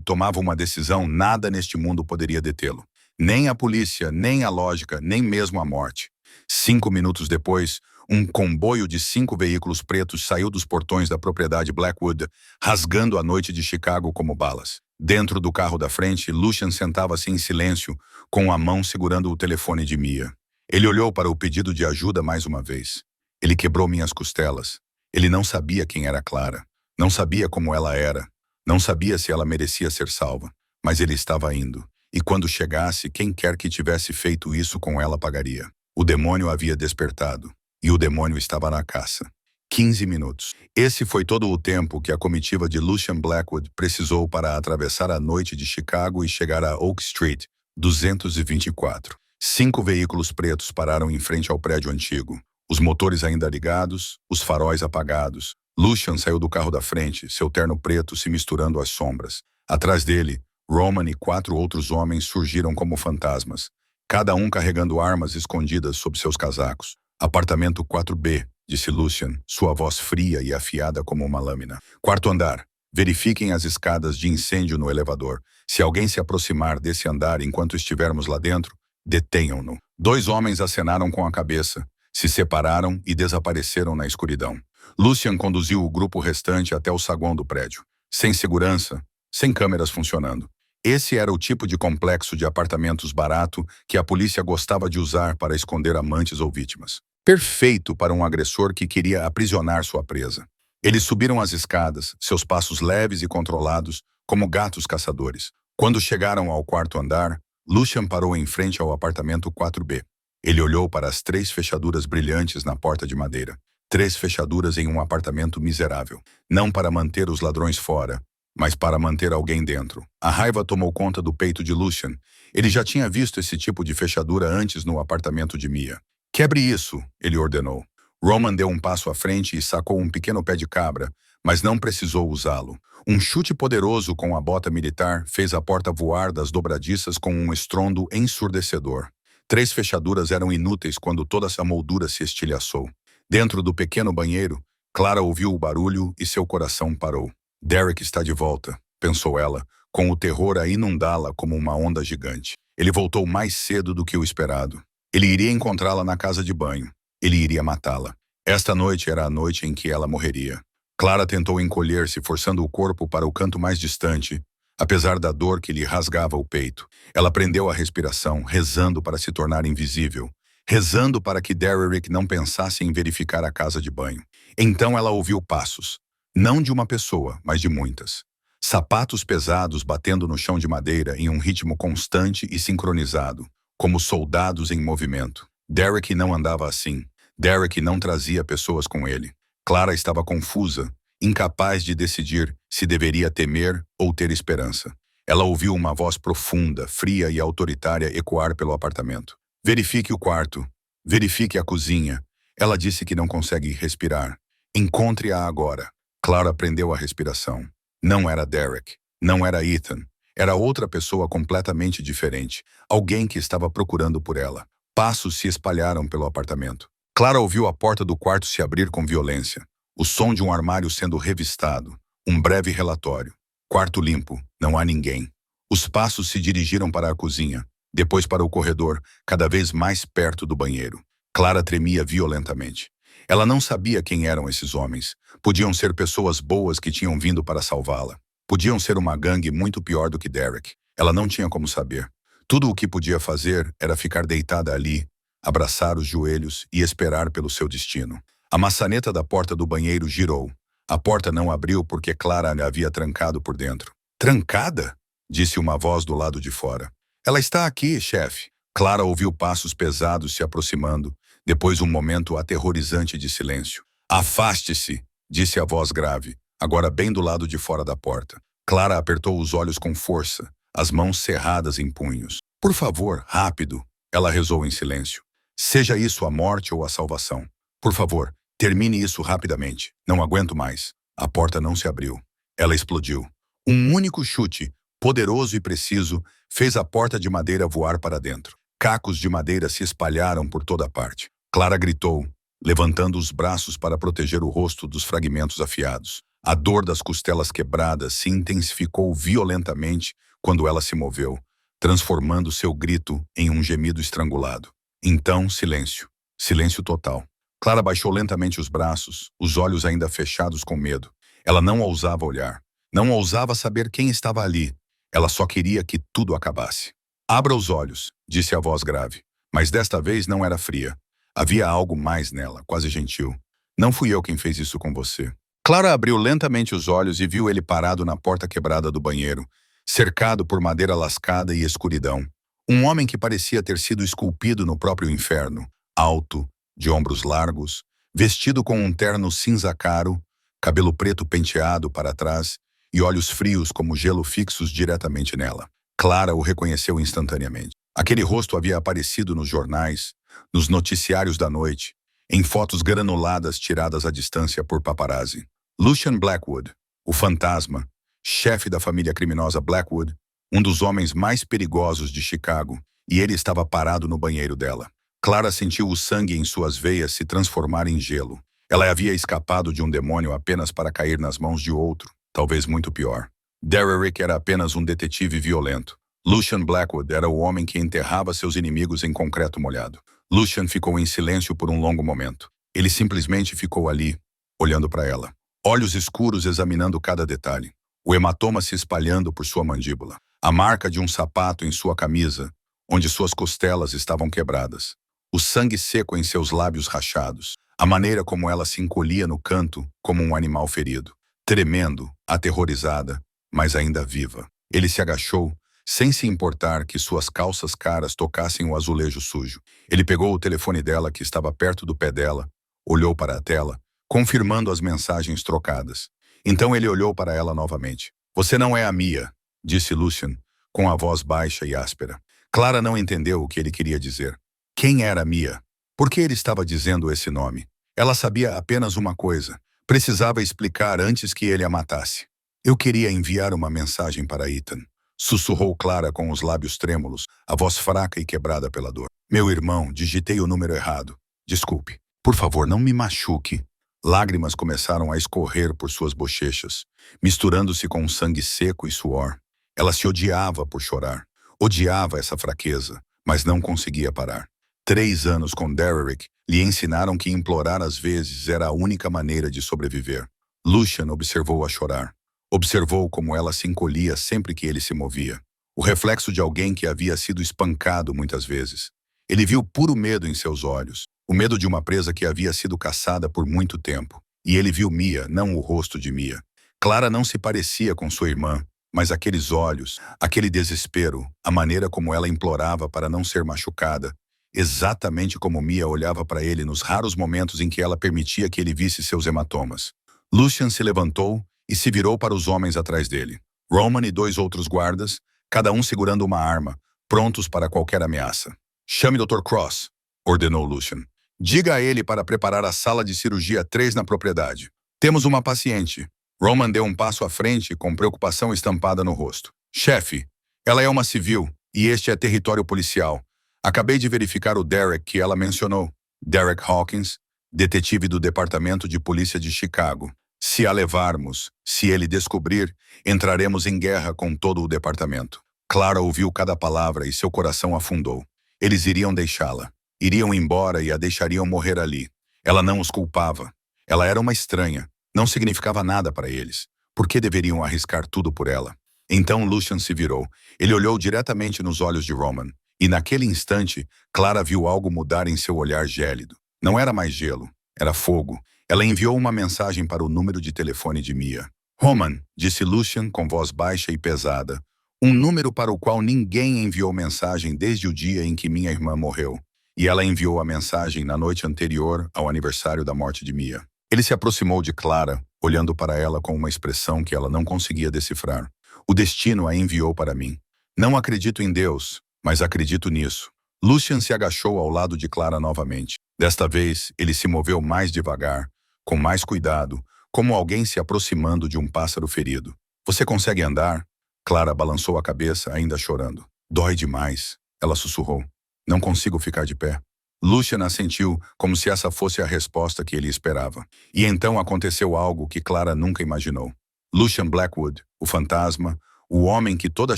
Speaker 1: tomava uma decisão, nada neste mundo poderia detê-lo. Nem a polícia, nem a lógica, nem mesmo a morte. 5 minutos depois, um comboio de 5 veículos pretos saiu dos portões da propriedade Blackwood, rasgando a noite de Chicago como balas. Dentro do carro da frente, Lucian sentava-se em silêncio, com a mão segurando o telefone de Mia. Ele olhou para o pedido de ajuda mais uma vez. Ele quebrou minhas costelas. Ele não sabia quem era Clara. Não sabia como ela era. Não sabia se ela merecia ser salva. Mas ele estava indo. E quando chegasse, quem quer que tivesse feito isso com ela pagaria. O demônio havia despertado. E o demônio estava na caça. 15 minutos. Esse foi todo o tempo que a comitiva de Lucian Blackwood precisou para atravessar a noite de Chicago e chegar a Oak Street, 224. 5 veículos pretos pararam em frente ao prédio antigo. Os motores ainda ligados, os faróis apagados. Lucian saiu do carro da frente, seu terno preto se misturando às sombras. Atrás dele, Roman e 4 outros homens surgiram como fantasmas, cada um carregando armas escondidas sob seus casacos. Apartamento 4B, disse Lucian, sua voz fria e afiada como uma lâmina. 4º andar. Verifiquem as escadas de incêndio no elevador. Se alguém se aproximar desse andar enquanto estivermos lá dentro, detenham-no. 2 homens acenaram com a cabeça. se separaram e desapareceram na escuridão. Lucian conduziu o grupo restante até o saguão do prédio, sem segurança, sem câmeras funcionando. Esse era o tipo de complexo de apartamentos barato que a polícia gostava de usar para esconder amantes ou vítimas. Perfeito para um agressor que queria aprisionar sua presa. Eles subiram as escadas, seus passos leves e controlados, como gatos caçadores. Quando chegaram ao quarto andar, Lucian parou em frente ao apartamento 4B. Ele olhou para as 3 fechaduras brilhantes na porta de madeira. 3 fechaduras em um apartamento miserável. Não para manter os ladrões fora, mas para manter alguém dentro. A raiva tomou conta do peito de Lucian. Ele já tinha visto esse tipo de fechadura antes no apartamento de Mia. "Quebre isso", ele ordenou. Roman deu um passo à frente e sacou um pequeno pé de cabra, mas não precisou usá-lo. Um chute poderoso com a bota militar fez a porta voar das dobradiças com um estrondo ensurdecedor. 3 fechaduras eram inúteis quando toda essa moldura se estilhaçou. Dentro do pequeno banheiro, Clara ouviu o barulho e seu coração parou. Derek está de volta, pensou ela, com o terror a inundá-la como uma onda gigante. Ele voltou mais cedo do que o esperado. Ele iria encontrá-la na casa de banho. Ele iria matá-la. Esta noite era a noite em que ela morreria. Clara tentou encolher-se, forçando o corpo para o canto mais distante, apesar da dor que lhe rasgava o peito. Ela prendeu a respiração, rezando para se tornar invisível, rezando para que Derek não pensasse em verificar a casa de banho. Então ela ouviu passos, não de uma pessoa, mas de muitas. Sapatos pesados batendo no chão de madeira em um ritmo constante e sincronizado, como soldados em movimento. Derek não andava assim. Derek não trazia pessoas com ele. Clara estava confusa, incapaz de decidir se deveria temer ou ter esperança. Ela ouviu uma voz profunda, fria e autoritária ecoar pelo apartamento. "Verifique o quarto. Verifique a cozinha." Ela disse que não consegue respirar. "Encontre-a agora." Clara prendeu a respiração. Não era Derek. Não era Ethan. Era outra pessoa completamente diferente. Alguém que estava procurando por ela. Passos se espalharam pelo apartamento. Clara ouviu a porta do quarto se abrir com violência. O som de um armário sendo revistado. Um breve relatório. "Quarto limpo. Não há ninguém." Os passos se dirigiram para a cozinha, depois para o corredor, cada vez mais perto do banheiro. Clara tremia violentamente. Ela não sabia quem eram esses homens. Podiam ser pessoas boas que tinham vindo para salvá-la. Podiam ser uma gangue muito pior do que Derek. Ela não tinha como saber. Tudo o que podia fazer era ficar deitada ali, abraçar os joelhos e esperar pelo seu destino. A maçaneta da porta do banheiro girou. A porta não abriu porque Clara a havia trancado por dentro. "Trancada?" disse uma voz do lado de fora. "Ela está aqui, chefe." Clara ouviu passos pesados se aproximando, depois um momento aterrorizante de silêncio. "Afaste-se", disse a voz grave, agora bem do lado de fora da porta. Clara apertou os olhos com força, as mãos cerradas em punhos. "Por favor, rápido", ela rezou em silêncio. "Seja isso a morte ou a salvação. Por favor, termine isso rapidamente. Não aguento mais." A porta não se abriu. Ela explodiu. Um único chute, poderoso e preciso, fez a porta de madeira voar para dentro. Cacos de madeira se espalharam por toda parte. Clara gritou, levantando os braços para proteger o rosto dos fragmentos afiados. A dor das costelas quebradas se intensificou violentamente quando ela se moveu, transformando seu grito em um gemido estrangulado. Então, silêncio. Silêncio total. Clara baixou lentamente os braços, os olhos ainda fechados com medo. Ela não ousava olhar. Não ousava saber quem estava ali. Ela só queria que tudo acabasse. "Abra os olhos", disse a voz grave. Mas desta vez não era fria. Havia algo mais nela, quase gentil. "Não fui eu quem fez isso com você." Clara abriu lentamente os olhos e viu ele parado na porta quebrada do banheiro, cercado por madeira lascada e escuridão. Um homem que parecia ter sido esculpido no próprio inferno, alto, de ombros largos, vestido com um terno cinza claro, cabelo preto penteado para trás e olhos frios como gelo fixos diretamente nela. Clara o reconheceu instantaneamente. Aquele rosto havia aparecido nos jornais, nos noticiários da noite, em fotos granuladas tiradas à distância por paparazzi. Lucian Blackwood, o fantasma, chefe da família criminosa Blackwood, um dos homens mais perigosos de Chicago, e ele estava parado no banheiro dela. Clara sentiu o sangue em suas veias se transformar em gelo. Ela havia escapado de um demônio apenas para cair nas mãos de outro, talvez muito pior. Derek era apenas um detetive violento. Lucian Blackwood era o homem que enterrava seus inimigos em concreto molhado. Lucian ficou em silêncio por um longo momento. Ele simplesmente ficou ali, olhando para ela. Olhos escuros examinando cada detalhe. O hematoma se espalhando por sua mandíbula. A marca de um sapato em sua camisa, onde suas costelas estavam quebradas. O sangue seco em seus lábios rachados. A maneira como ela se encolhia no canto, como um animal ferido. Tremendo, aterrorizada, mas ainda viva. Ele se agachou, sem se importar que suas calças caras tocassem o azulejo sujo. Ele pegou o telefone dela, que estava perto do pé dela, olhou para a tela, confirmando as mensagens trocadas. Então ele olhou para ela novamente. Você não é a Mia, disse Lucian, com a voz baixa e áspera. Clara não entendeu o que ele queria dizer. Quem era Mia? Por que ele estava dizendo esse nome? Ela sabia apenas uma coisa. Precisava explicar antes que ele a matasse. Eu queria enviar uma mensagem para Ethan. Sussurrou Clara com os lábios trêmulos, a voz fraca e quebrada pela dor. Meu irmão, digitei o número errado. Desculpe. Por favor, não me machuque. Lágrimas começaram a escorrer por suas bochechas, misturando-se com sangue seco e suor. Ela se odiava por chorar. Odiava essa fraqueza, mas não conseguia parar. 3 anos com Derrick lhe ensinaram que implorar às vezes era a única maneira de sobreviver. Lucian observou-a chorar. Observou como ela se encolhia sempre que ele se movia. O reflexo de alguém que havia sido espancado muitas vezes. Ele viu puro medo em seus olhos. O medo de uma presa que havia sido caçada por muito tempo. E ele viu Mia, não o rosto de Mia. Clara não se parecia com sua irmã, mas aqueles olhos, aquele desespero, a maneira como ela implorava para não ser machucada, exatamente como Mia olhava para ele nos raros momentos em que ela permitia que ele visse seus hematomas. Lucian se levantou e se virou para os homens atrás dele. Roman e 2 outros guardas, cada um segurando uma arma, prontos para qualquer ameaça. Chame Dr. Cross, ordenou Lucian. Diga a ele para preparar a sala de cirurgia 3 na propriedade. Temos uma paciente. Roman deu um passo à frente com preocupação estampada no rosto. Chefe, ela é uma civil e este é território policial. Acabei de verificar o Derek que ela mencionou. Derek Hawkins, detetive do Departamento de Polícia de Chicago. Se a levarmos, se ele descobrir, entraremos em guerra com todo o departamento. Clara ouviu cada palavra e seu coração afundou. Eles iriam deixá-la. Iriam embora e a deixariam morrer ali. Ela não os culpava. Ela era uma estranha. Não significava nada para eles. Por que deveriam arriscar tudo por ela? Então Lucian se virou. Ele olhou diretamente nos olhos de Roman. E naquele instante, Clara viu algo mudar em seu olhar gélido. Não era mais gelo. Era fogo. Ela enviou uma mensagem para o número de telefone de Mia. Roman, disse Lucian com voz baixa e pesada. Um número para o qual ninguém enviou mensagem desde o dia em que minha irmã morreu. E ela enviou a mensagem na noite anterior ao aniversário da morte de Mia. Ele se aproximou de Clara, olhando para ela com uma expressão que ela não conseguia decifrar. O destino a enviou para mim. Não acredito em Deus, mas acredito nisso. Lucian se agachou ao lado de Clara novamente. Desta vez, ele se moveu mais devagar, com mais cuidado, como alguém se aproximando de um pássaro ferido. Você consegue andar? Clara balançou a cabeça, ainda chorando. Dói demais, ela sussurrou. Não consigo ficar de pé. Lucian assentiu, como se essa fosse a resposta que ele esperava. E então aconteceu algo que Clara nunca imaginou. Lucian Blackwood, o fantasma, o homem que toda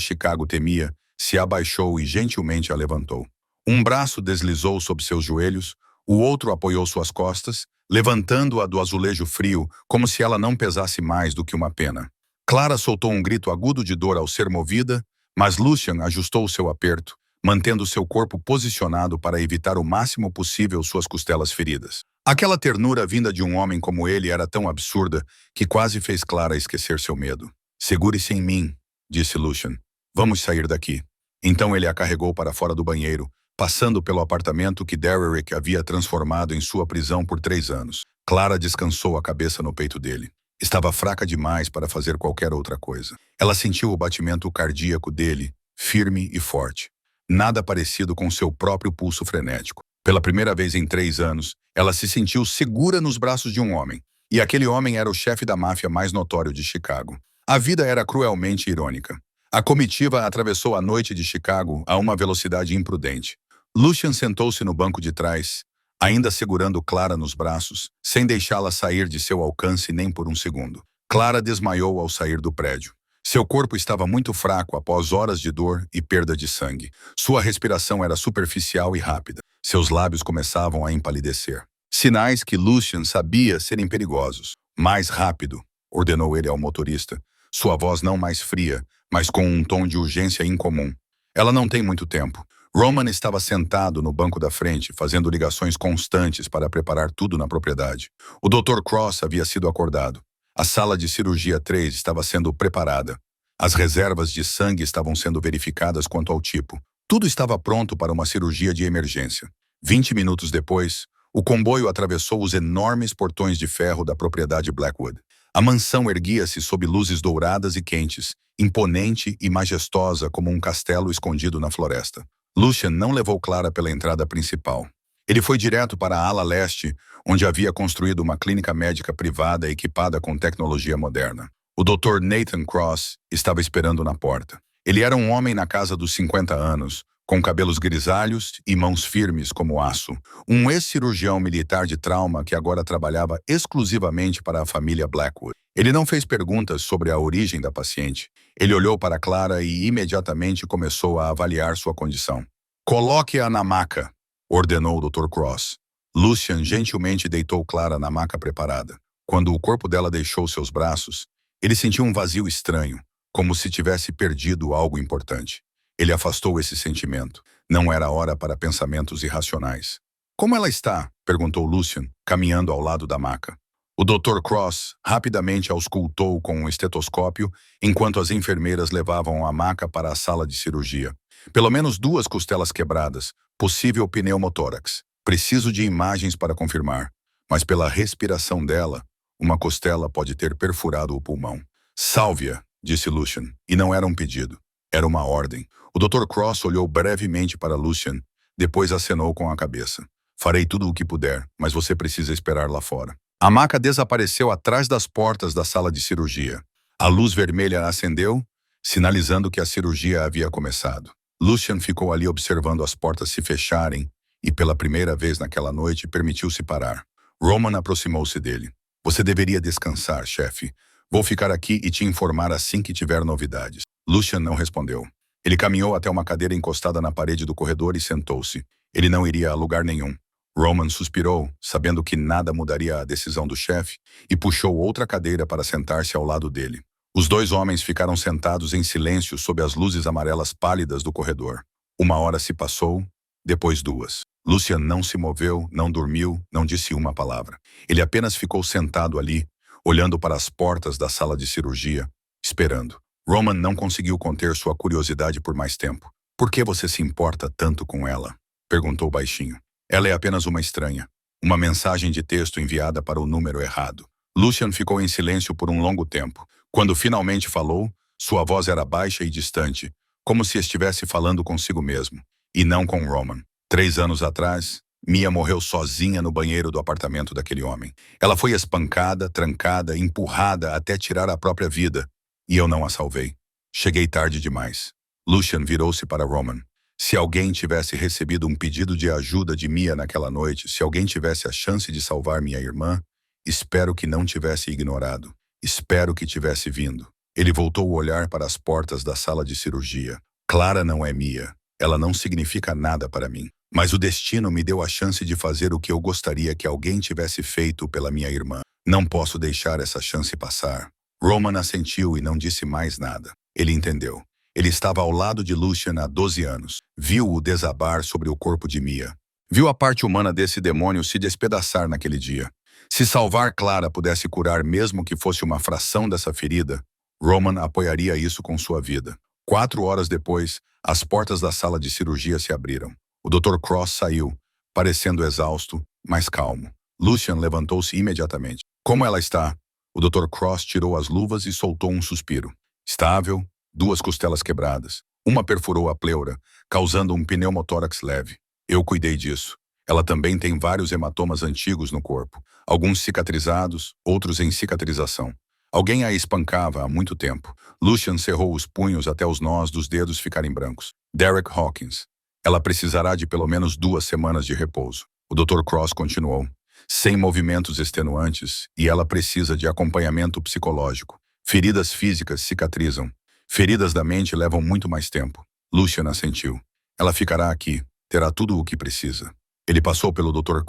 Speaker 1: Chicago temia, se abaixou e gentilmente a levantou. Um braço deslizou sob seus joelhos, o outro apoiou suas costas, levantando-a do azulejo frio, como se ela não pesasse mais do que uma pena. Clara soltou um grito agudo de dor ao ser movida, mas Lucian ajustou seu aperto, mantendo seu corpo posicionado para evitar o máximo possível suas costelas feridas. Aquela ternura vinda de um homem como ele era tão absurda que quase fez Clara esquecer seu medo. Segure-se em mim, disse Lucian. Vamos sair daqui. Então ele a carregou para fora do banheiro, passando pelo apartamento que Derrick havia transformado em sua prisão por 3 anos. Clara descansou a cabeça no peito dele. Estava fraca demais para fazer qualquer outra coisa. Ela sentiu o batimento cardíaco dele, firme e forte. Nada parecido com seu próprio pulso frenético. Pela primeira vez em 3 anos, ela se sentiu segura nos braços de um homem. E aquele homem era o chefe da máfia mais notório de Chicago. A vida era cruelmente irônica. A comitiva atravessou a noite de Chicago a uma velocidade imprudente. Lucian sentou-se no banco de trás, ainda segurando Clara nos braços, sem deixá-la sair de seu alcance nem por um segundo. Clara desmaiou ao sair do prédio. Seu corpo estava muito fraco após horas de dor e perda de sangue. Sua respiração era superficial e rápida. Seus lábios começavam a empalidecer. Sinais que Lucian sabia serem perigosos. Mais rápido, ordenou ele ao motorista, sua voz não mais fria, mas com um tom de urgência incomum. Ela não tem muito tempo. Roman estava sentado no banco da frente, fazendo ligações constantes para preparar tudo na propriedade. O Dr. Cross havia sido acordado. A sala de cirurgia 3 estava sendo preparada. As reservas de sangue estavam sendo verificadas quanto ao tipo. Tudo estava pronto para uma cirurgia de emergência. 20 minutos depois, o comboio atravessou os enormes portões de ferro da propriedade Blackwood. A mansão erguia-se sob luzes douradas e quentes, imponente e majestosa como um castelo escondido na floresta. Lucian não levou Clara pela entrada principal. Ele foi direto para a ala leste, onde havia construído uma clínica médica privada equipada com tecnologia moderna. O Dr. Nathan Cross estava esperando na porta. Ele era um homem na casa dos 50 anos, com cabelos grisalhos e mãos firmes como aço. Um ex-cirurgião militar de trauma que agora trabalhava exclusivamente para a família Blackwood. Ele não fez perguntas sobre a origem da paciente. Ele olhou para Clara e imediatamente começou a avaliar sua condição. "Coloque-a na maca", ordenou o Dr. Cross. Lucian gentilmente deitou Clara na maca preparada. Quando o corpo dela deixou seus braços, ele sentiu um vazio estranho, como se tivesse perdido algo importante. Ele afastou esse sentimento. Não era hora para pensamentos irracionais. "Como ela está?", perguntou Lucian, caminhando ao lado da maca. O Dr. Cross rapidamente auscultou com um estetoscópio enquanto as enfermeiras levavam a maca para a sala de cirurgia. Pelo menos 2 costelas quebradas, possível pneumotórax. Preciso de imagens para confirmar, mas pela respiração dela, uma costela pode ter perfurado o pulmão. "Salve-a", disse Lucian, e não era um pedido. Era uma ordem. O Dr. Cross olhou brevemente para Lucian, depois acenou com a cabeça. "Farei tudo o que puder, mas você precisa esperar lá fora." A maca desapareceu atrás das portas da sala de cirurgia. A luz vermelha acendeu, sinalizando que a cirurgia havia começado. Lucian ficou ali observando as portas se fecharem e, pela primeira vez naquela noite, permitiu-se parar. Roman aproximou-se dele. "Você deveria descansar, chefe. Vou ficar aqui e te informar assim que tiver novidades." Lucian não respondeu. Ele caminhou até uma cadeira encostada na parede do corredor e sentou-se. Ele não iria a lugar nenhum. Roman suspirou, sabendo que nada mudaria a decisão do chefe, e puxou outra cadeira para sentar-se ao lado dele. Os 2 homens ficaram sentados em silêncio sob as luzes amarelas pálidas do corredor. 1 hora se passou, depois 2. Lucian não se moveu, não dormiu, não disse uma palavra. Ele apenas ficou sentado ali, olhando para as portas da sala de cirurgia, esperando. Roman não conseguiu conter sua curiosidade por mais tempo. "Por que você se importa tanto com ela?", perguntou baixinho. "Ela é apenas uma estranha. Uma mensagem de texto enviada para o número errado." Lucian ficou em silêncio por um longo tempo. Quando finalmente falou, sua voz era baixa e distante, como se estivesse falando consigo mesmo, e não com Roman. 3 anos atrás, Mia morreu sozinha no banheiro do apartamento daquele homem. Ela foi espancada, trancada, empurrada até tirar a própria vida, e eu não a salvei. Cheguei tarde demais. Lucian virou-se para Roman. Se alguém tivesse recebido um pedido de ajuda de Mia naquela noite, se alguém tivesse a chance de salvar minha irmã, espero que não tivesse ignorado. Espero que tivesse vindo. Ele voltou o olhar para as portas da sala de cirurgia. Clara não é Mia. Ela não significa nada para mim. Mas o destino me deu a chance de fazer o que eu gostaria que alguém tivesse feito pela minha irmã. Não posso deixar essa chance passar. Roman assentiu e não disse mais nada. Ele entendeu. Ele estava ao lado de Lucian há 12 anos. Viu-o desabar sobre o corpo de Mia. Viu a parte humana desse demônio se despedaçar naquele dia. Se salvar Clara pudesse curar mesmo que fosse uma fração dessa ferida, Roman apoiaria isso com sua vida. 4 horas depois, as portas da sala de cirurgia se abriram. O Dr. Cross saiu, parecendo exausto, mas calmo. Lucian levantou-se imediatamente. "Como ela está?" O Dr. Cross tirou as luvas e soltou um suspiro. "Estável, 2 costelas quebradas. Uma perfurou a pleura, causando um pneumotórax leve. Eu cuidei disso. Ela também tem vários hematomas antigos no corpo, alguns cicatrizados, outros em cicatrização. Alguém a espancava há muito tempo." Lucian cerrou os punhos até os nós dos dedos ficarem brancos. "Derek Hawkins. Ela precisará de pelo menos 2 semanas de repouso." O Dr. Cross continuou. "Sem movimentos extenuantes, e ela precisa de acompanhamento psicológico. Feridas físicas cicatrizam. Feridas da mente levam muito mais tempo." Lucian assentiu. "Ela ficará aqui. Terá tudo o que precisa." Ele passou pelo Dr.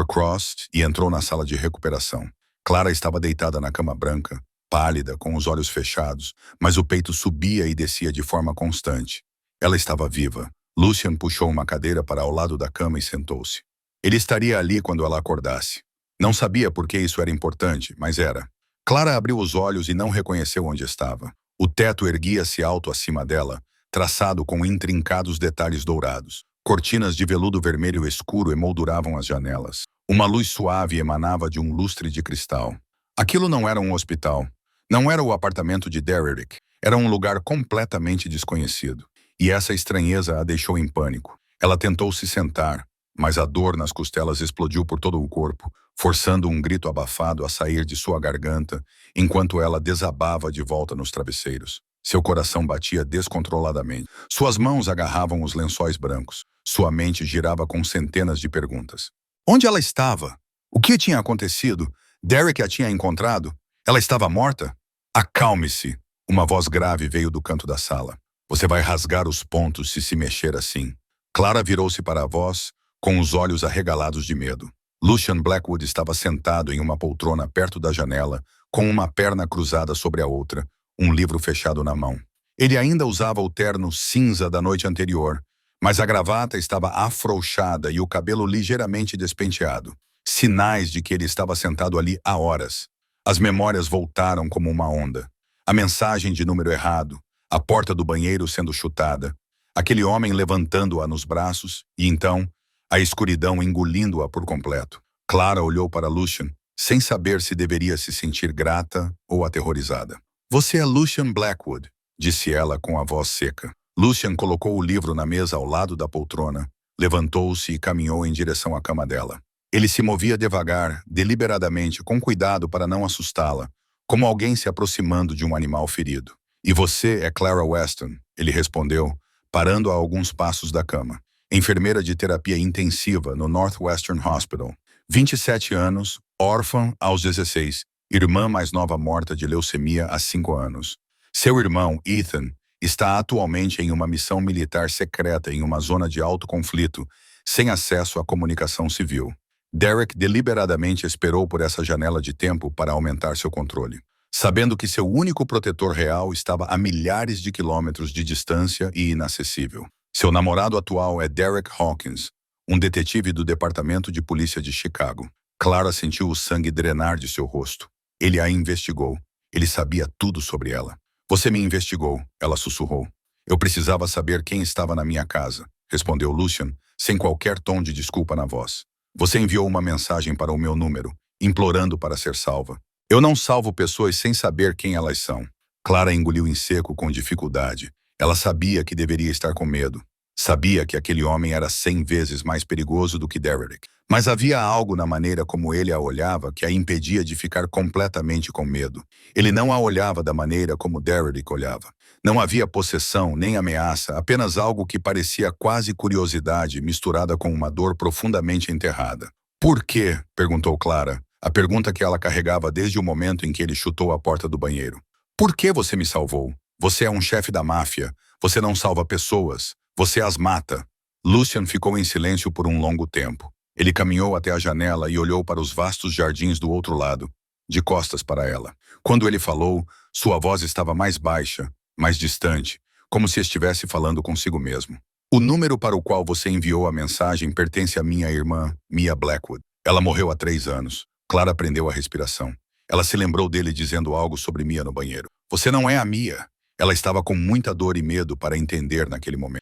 Speaker 1: Cross e entrou na sala de recuperação. Clara estava deitada na cama branca, pálida, com os olhos fechados, mas o peito subia e descia de forma constante. Ela estava viva. Lucian puxou uma cadeira para ao lado da cama e sentou-se. Ele estaria ali quando ela acordasse. Não sabia por que isso era importante, mas era. Clara abriu os olhos e não reconheceu onde estava. O teto erguia-se alto acima dela, traçado com intrincados detalhes dourados. Cortinas de veludo vermelho escuro emolduravam as janelas. Uma luz suave emanava de um lustre de cristal. Aquilo não era um hospital. Não era o apartamento de Derrick. Era um lugar completamente desconhecido. E essa estranheza a deixou em pânico. Ela tentou se sentar, mas a dor nas costelas explodiu por todo o corpo, forçando um grito abafado a sair de sua garganta, enquanto ela desabava de volta nos travesseiros. Seu coração batia descontroladamente. Suas mãos agarravam os lençóis brancos. Sua mente girava com centenas de perguntas. Onde ela estava? O que tinha acontecido? Derrick a tinha encontrado? Ela estava morta? Acalme-se! Uma voz grave veio do canto da sala. Você vai rasgar os pontos se mexer assim. Clara virou-se para a voz, com os olhos arregalados de medo. Lucian Blackwood estava sentado em uma poltrona perto da janela, com uma perna cruzada sobre a outra, um livro fechado na mão. Ele ainda usava o terno cinza da noite anterior, mas a gravata estava afrouxada e o cabelo ligeiramente despenteado. Sinais de que ele estava sentado ali há horas. As memórias voltaram como uma onda. A mensagem de número errado, a porta do banheiro sendo chutada, aquele homem levantando-a nos braços e então, a escuridão engolindo-a por completo. Clara olhou para Lucian, sem saber se deveria se sentir grata ou aterrorizada. Você é Lucian Blackwood, disse ela com a voz seca. Lucian colocou o livro na mesa ao lado da poltrona, levantou-se e caminhou em direção à cama dela. Ele se movia devagar, deliberadamente, com cuidado para não assustá-la, como alguém se aproximando de um animal ferido. E você é Clara Weston, ele respondeu, parando a alguns passos da cama. Enfermeira de terapia intensiva no Northwestern Hospital. 27 anos, órfã aos 16, irmã mais nova morta de leucemia há 5 anos. Seu irmão, Ethan, está atualmente em uma missão militar secreta em uma zona de alto conflito, sem acesso à comunicação civil. Derrick deliberadamente esperou por essa janela de tempo para aumentar seu controle, sabendo que seu único protetor real estava a milhares de quilômetros de distância e inacessível. Seu namorado atual é Derek Hawkins, um detetive do Departamento de Polícia de Chicago. Clara sentiu o sangue drenar de seu rosto. Ele a investigou. Ele sabia tudo sobre ela. Você me investigou, ela sussurrou. Eu precisava saber quem estava na minha casa, respondeu Lucian, sem qualquer tom de desculpa na voz. Você enviou uma mensagem para o meu número, implorando para ser salva. Eu não salvo pessoas sem saber quem elas são. Clara engoliu em seco com dificuldade. Ela sabia que deveria estar com medo. Sabia que aquele homem era 100 vezes mais perigoso do que Derrick. Mas havia algo na maneira como ele a olhava que a impedia de ficar completamente com medo. Ele não a olhava da maneira como Derrick olhava. Não havia possessão nem ameaça, apenas algo que parecia quase curiosidade misturada com uma dor profundamente enterrada. Por quê? Perguntou Clara, a pergunta que ela carregava desde o momento em que ele chutou a porta do banheiro. Por que você me salvou? Você é um chefe da máfia. Você não salva pessoas. Você as mata. Lucian ficou em silêncio por um longo tempo. Ele caminhou até a janela e olhou para os vastos jardins do outro lado, de costas para ela. Quando ele falou, sua voz estava mais baixa, mais distante, como se estivesse falando consigo mesmo. O número para o qual você enviou a mensagem pertence à minha irmã, Mia Blackwood. Ela morreu há 3 anos. Clara prendeu a respiração. Ela se lembrou dele dizendo algo sobre Mia no banheiro. Você não é a Mia. Ela estava com muita dor e medo para entender naquele momento.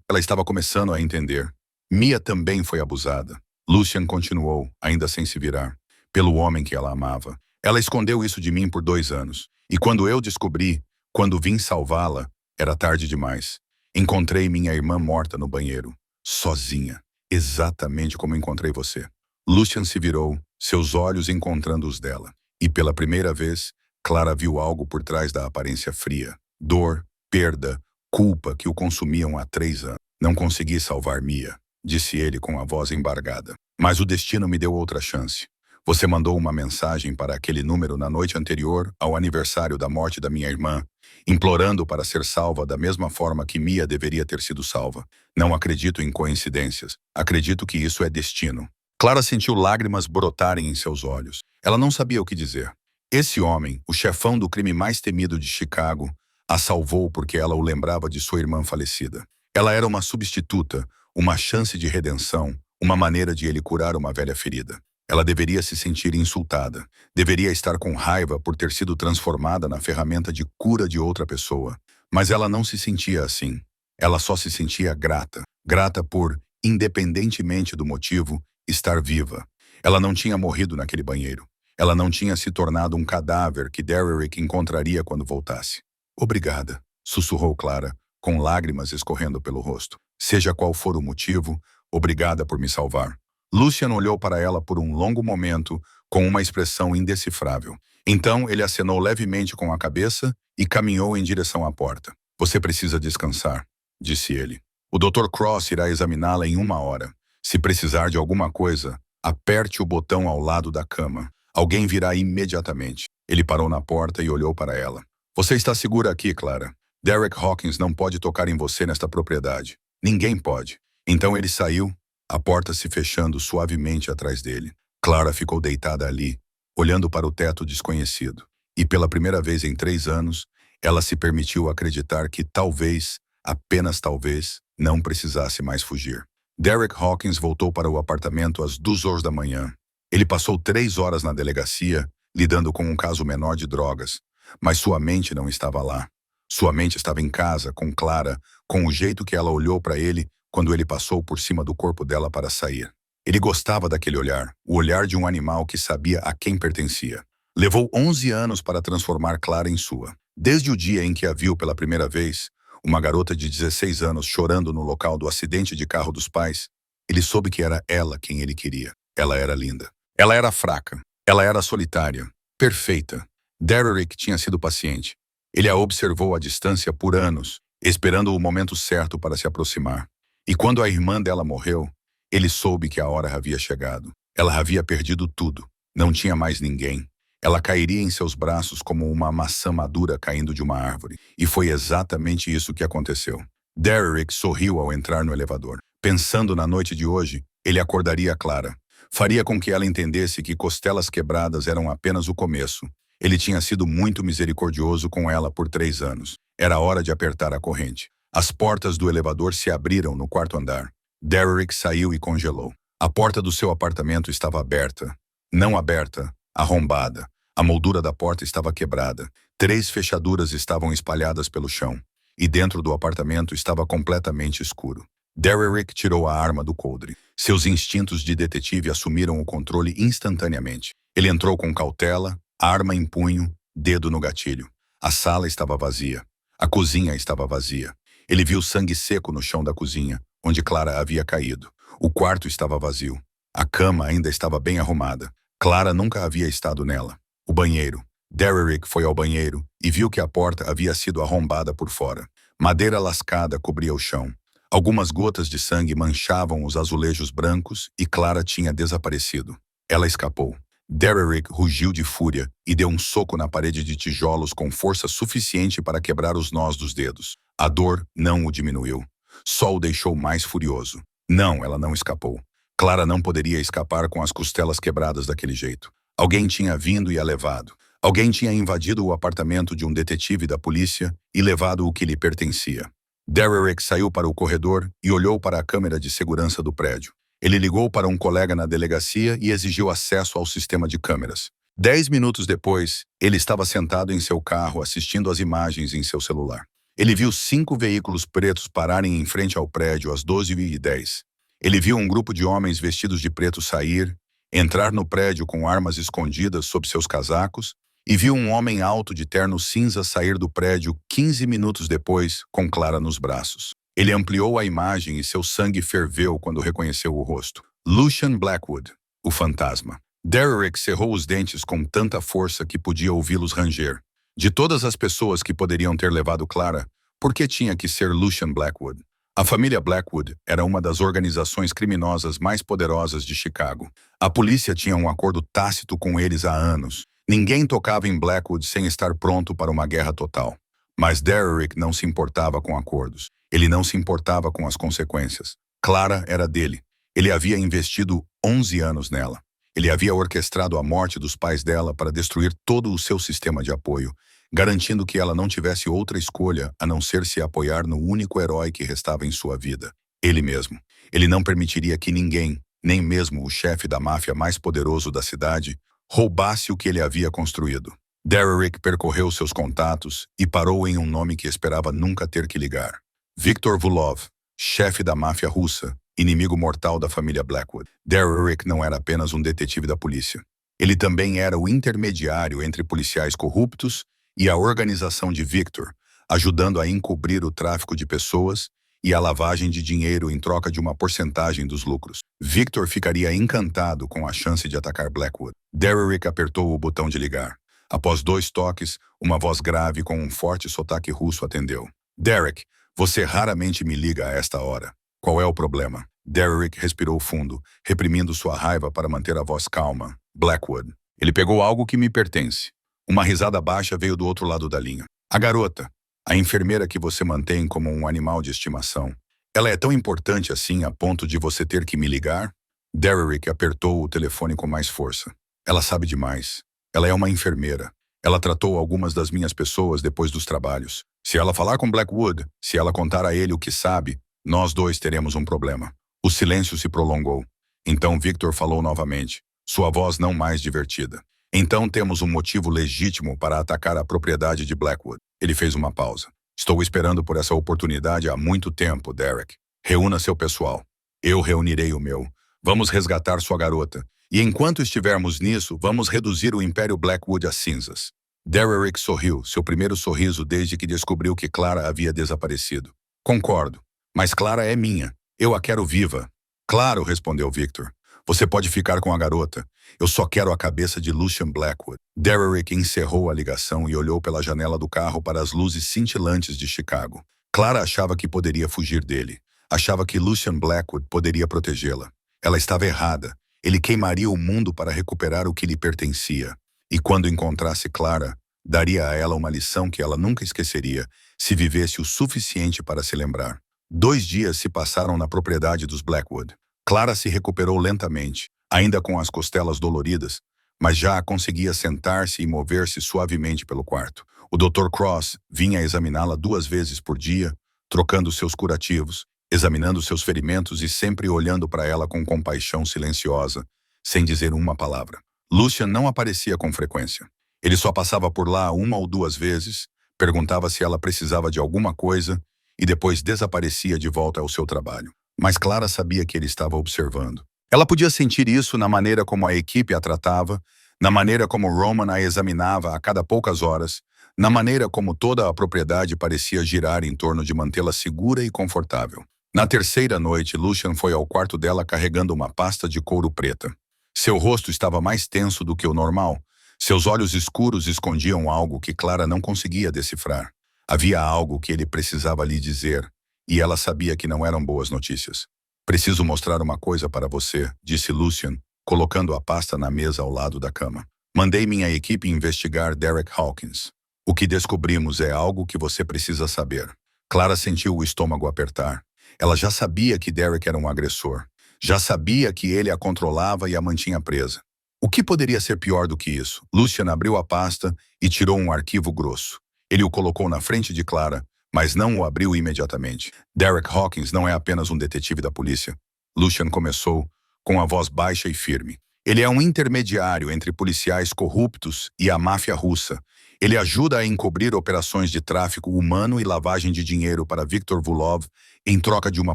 Speaker 1: Ela estava começando a entender. Mia também foi abusada. Lucian continuou, ainda sem se virar, pelo homem que ela amava. Ela escondeu isso de mim por 2 anos. E quando eu descobri, quando vim salvá-la, era tarde demais. Encontrei minha irmã morta no banheiro, sozinha, exatamente como encontrei você. Lucian se virou, seus olhos encontrando os dela. E pela primeira vez, Clara viu algo por trás da aparência fria. Dor, perda, culpa que o consumiam há 3 anos. Não consegui salvar Mia, disse ele com a voz embargada. Mas o destino me deu outra chance. Você mandou uma mensagem para aquele número na noite anterior ao aniversário da morte da minha irmã, implorando para ser salva da mesma forma que Mia deveria ter sido salva. Não acredito em coincidências. Acredito que isso é destino. Clara sentiu lágrimas brotarem em seus olhos. Ela não sabia o que dizer. Esse homem, o chefão do crime mais temido de Chicago, a salvou porque ela o lembrava de sua irmã falecida. Ela era uma substituta, uma chance de redenção, uma maneira de ele curar uma velha ferida. Ela deveria se sentir insultada. Deveria estar com raiva por ter sido transformada na ferramenta de cura de outra pessoa. Mas ela não se sentia assim. Ela só se sentia grata. Grata por, independentemente do motivo, estar viva. Ela não tinha morrido naquele banheiro. Ela não tinha se tornado um cadáver que Derrick encontraria quando voltasse. Obrigada, sussurrou Clara, com lágrimas escorrendo pelo rosto. Seja qual for o motivo, obrigada por me salvar. Lucian olhou para ela por um longo momento, com uma expressão indecifrável. Então ele acenou levemente com a cabeça e caminhou em direção à porta. Você precisa descansar, disse ele. O Dr. Cross irá examiná-la em 1 hora. Se precisar de alguma coisa, aperte o botão ao lado da cama. Alguém virá imediatamente. Ele parou na porta e olhou para ela. Você está segura aqui, Clara. Derek Hawkins não pode tocar em você nesta propriedade. Ninguém pode. Então ele saiu, a porta se fechando suavemente atrás dele. Clara ficou deitada ali, olhando para o teto desconhecido. E pela primeira vez em 3 anos, ela se permitiu acreditar que talvez, apenas talvez, não precisasse mais fugir. Derek Hawkins voltou para o apartamento às 2 horas da manhã. Ele passou 3 horas na delegacia, lidando com um caso menor de drogas. Mas sua mente não estava lá. Sua mente estava em casa, com Clara, com o jeito que ela olhou para ele quando ele passou por cima do corpo dela para sair. Ele gostava daquele olhar, o olhar de um animal que sabia a quem pertencia. Levou 11 anos para transformar Clara em sua. Desde o dia em que a viu pela primeira vez, uma garota de 16 anos chorando no local do acidente de carro dos pais, ele soube que era ela quem ele queria. Ela era linda. Ela era fraca. Ela era solitária. Perfeita. Derrick tinha sido paciente. Ele a observou à distância por anos, esperando o momento certo para se aproximar. E quando a irmã dela morreu, ele soube que a hora havia chegado. Ela havia perdido tudo. Não tinha mais ninguém. Ela cairia em seus braços como uma maçã madura caindo de uma árvore. E foi exatamente isso que aconteceu. Derrick sorriu ao entrar no elevador. Pensando na noite de hoje, ele acordaria Clara. Faria com que ela entendesse que costelas quebradas eram apenas o começo. Ele tinha sido muito misericordioso com ela por 3 anos. Era hora de apertar a corrente. As portas do elevador se abriram no 4º andar. Derrick saiu e congelou. A porta do seu apartamento estava aberta. Não aberta, arrombada. A moldura da porta estava quebrada. 3 fechaduras estavam espalhadas pelo chão. E dentro do apartamento estava completamente escuro. Derrick tirou a arma do coldre. Seus instintos de detetive assumiram o controle instantaneamente. Ele entrou com cautela, arma em punho, dedo no gatilho. A sala estava vazia. A cozinha estava vazia. Ele viu sangue seco no chão da cozinha, onde Clara havia caído. O quarto estava vazio. A cama ainda estava bem arrumada. Clara nunca havia estado nela. O banheiro. Derrick foi ao banheiro e viu que a porta havia sido arrombada por fora. Madeira lascada cobria o chão. Algumas gotas de sangue manchavam os azulejos brancos e Clara tinha desaparecido. Ela escapou. Derrick rugiu de fúria e deu um soco na parede de tijolos com força suficiente para quebrar os nós dos dedos. A dor não o diminuiu. Só o deixou mais furioso. Não, ela não escapou. Clara não poderia escapar com as costelas quebradas daquele jeito. Alguém tinha vindo e a levado. Alguém tinha invadido o apartamento de um detetive da polícia e levado o que lhe pertencia. Derrick saiu para o corredor e olhou para a câmera de segurança do prédio. Ele ligou para um colega na delegacia e exigiu acesso ao sistema de câmeras. 10 minutos depois, ele estava sentado em seu carro assistindo às imagens em seu celular. Ele viu 5 veículos pretos pararem em frente ao prédio às 12h10. Ele viu um grupo de homens vestidos de preto sair, entrar no prédio com armas escondidas sob seus casacos e viu um homem alto de terno cinza sair do prédio 15 minutos depois, com Clara nos braços. Ele ampliou a imagem e seu sangue ferveu quando reconheceu o rosto. Lucian Blackwood, o fantasma. Derrick cerrou os dentes com tanta força que podia ouvi-los ranger. De todas as pessoas que poderiam ter levado Clara, por que tinha que ser Lucian Blackwood? A família Blackwood era uma das organizações criminosas mais poderosas de Chicago. A polícia tinha um acordo tácito com eles há anos. Ninguém tocava em Blackwood sem estar pronto para uma guerra total. Mas Derrick não se importava com acordos. Ele não se importava com as consequências. Clara era dele. Ele havia investido 11 anos nela. Ele havia orquestrado a morte dos pais dela para destruir todo o seu sistema de apoio, garantindo que ela não tivesse outra escolha a não ser se apoiar no único herói que restava em sua vida, ele mesmo. Ele não permitiria que ninguém, nem mesmo o chefe da máfia mais poderoso da cidade, roubasse o que ele havia construído. Derrick percorreu seus contatos e parou em um nome que esperava nunca ter que ligar. Viktor Vulov, chefe da máfia russa, inimigo mortal da família Blackwood. Derrick não era apenas um detetive da polícia. Ele também era o intermediário entre policiais corruptos e a organização de Viktor, ajudando a encobrir o tráfico de pessoas e a lavagem de dinheiro em troca de uma porcentagem dos lucros. Viktor ficaria encantado com a chance de atacar Blackwood. Derrick apertou o botão de ligar. Após 2 toques, uma voz grave com um forte sotaque russo atendeu. Derek, você raramente me liga a esta hora. Qual é o problema? Derrick respirou fundo, reprimindo sua raiva para manter a voz calma. Blackwood. Ele pegou algo que me pertence. Uma risada baixa veio do outro lado da linha. A garota, a enfermeira que você mantém como um animal de estimação. Ela é tão importante assim a ponto de você ter que me ligar? Derrick apertou o telefone com mais força. Ela sabe demais. Ela é uma enfermeira. Ela tratou algumas das minhas pessoas depois dos trabalhos. Se ela falar com Blackwood, se ela contar a ele o que sabe, nós dois teremos um problema. O silêncio se prolongou. Então Viktor falou novamente, sua voz não mais divertida. Então temos um motivo legítimo para atacar a propriedade de Blackwood. Ele fez uma pausa. Estou esperando por essa oportunidade há muito tempo, Derek. Reúna seu pessoal. Eu reunirei o meu. Vamos resgatar sua garota. E enquanto estivermos nisso, vamos reduzir o Império Blackwood a cinzas. Derrick sorriu, seu primeiro sorriso desde que descobriu que Clara havia desaparecido. Concordo, mas Clara é minha. Eu a quero viva. Claro, respondeu Viktor. Você pode ficar com a garota. Eu só quero a cabeça de Lucien Blackwood. Derrick encerrou a ligação e olhou pela janela do carro para as luzes cintilantes de Chicago. Clara achava que poderia fugir dele. Achava que Lucien Blackwood poderia protegê-la. Ela estava errada. Ele queimaria o mundo para recuperar o que lhe pertencia. E quando encontrasse Clara, daria a ela uma lição que ela nunca esqueceria, se vivesse o suficiente para se lembrar. 2 dias se passaram na propriedade dos Blackwood. Clara se recuperou lentamente, ainda com as costelas doloridas, mas já conseguia sentar-se e mover-se suavemente pelo quarto. O Dr. Cross vinha examiná-la 2 vezes por dia, trocando seus curativos, examinando seus ferimentos e sempre olhando para ela com compaixão silenciosa, sem dizer uma palavra. Lucien não aparecia com frequência. Ele só passava por lá 1 ou 2 vezes, perguntava se ela precisava de alguma coisa e depois desaparecia de volta ao seu trabalho. Mas Clara sabia que ele estava observando. Ela podia sentir isso na maneira como a equipe a tratava, na maneira como Roman a examinava a cada poucas horas, na maneira como toda a propriedade parecia girar em torno de mantê-la segura e confortável. Na 3ª noite, Lucien foi ao quarto dela carregando uma pasta de couro preta. Seu rosto estava mais tenso do que o normal. Seus olhos escuros escondiam algo que Clara não conseguia decifrar. Havia algo que ele precisava lhe dizer, e ela sabia que não eram boas notícias. Preciso mostrar uma coisa para você, disse Lucien, colocando a pasta na mesa ao lado da cama. Mandei minha equipe investigar Derek Hawkins. O que descobrimos é algo que você precisa saber. Clara sentiu o estômago apertar. Ela já sabia que Derek era um agressor. Já sabia que ele a controlava e a mantinha presa. O que poderia ser pior do que isso? Lucien abriu a pasta e tirou um arquivo grosso. Ele o colocou na frente de Clara, mas não o abriu imediatamente. Derek Hawkins não é apenas um detetive da polícia. Lucien começou, com a voz baixa e firme. Ele é um intermediário entre policiais corruptos e a máfia russa. Ele ajuda a encobrir operações de tráfico humano e lavagem de dinheiro para Viktor Vulov em troca de uma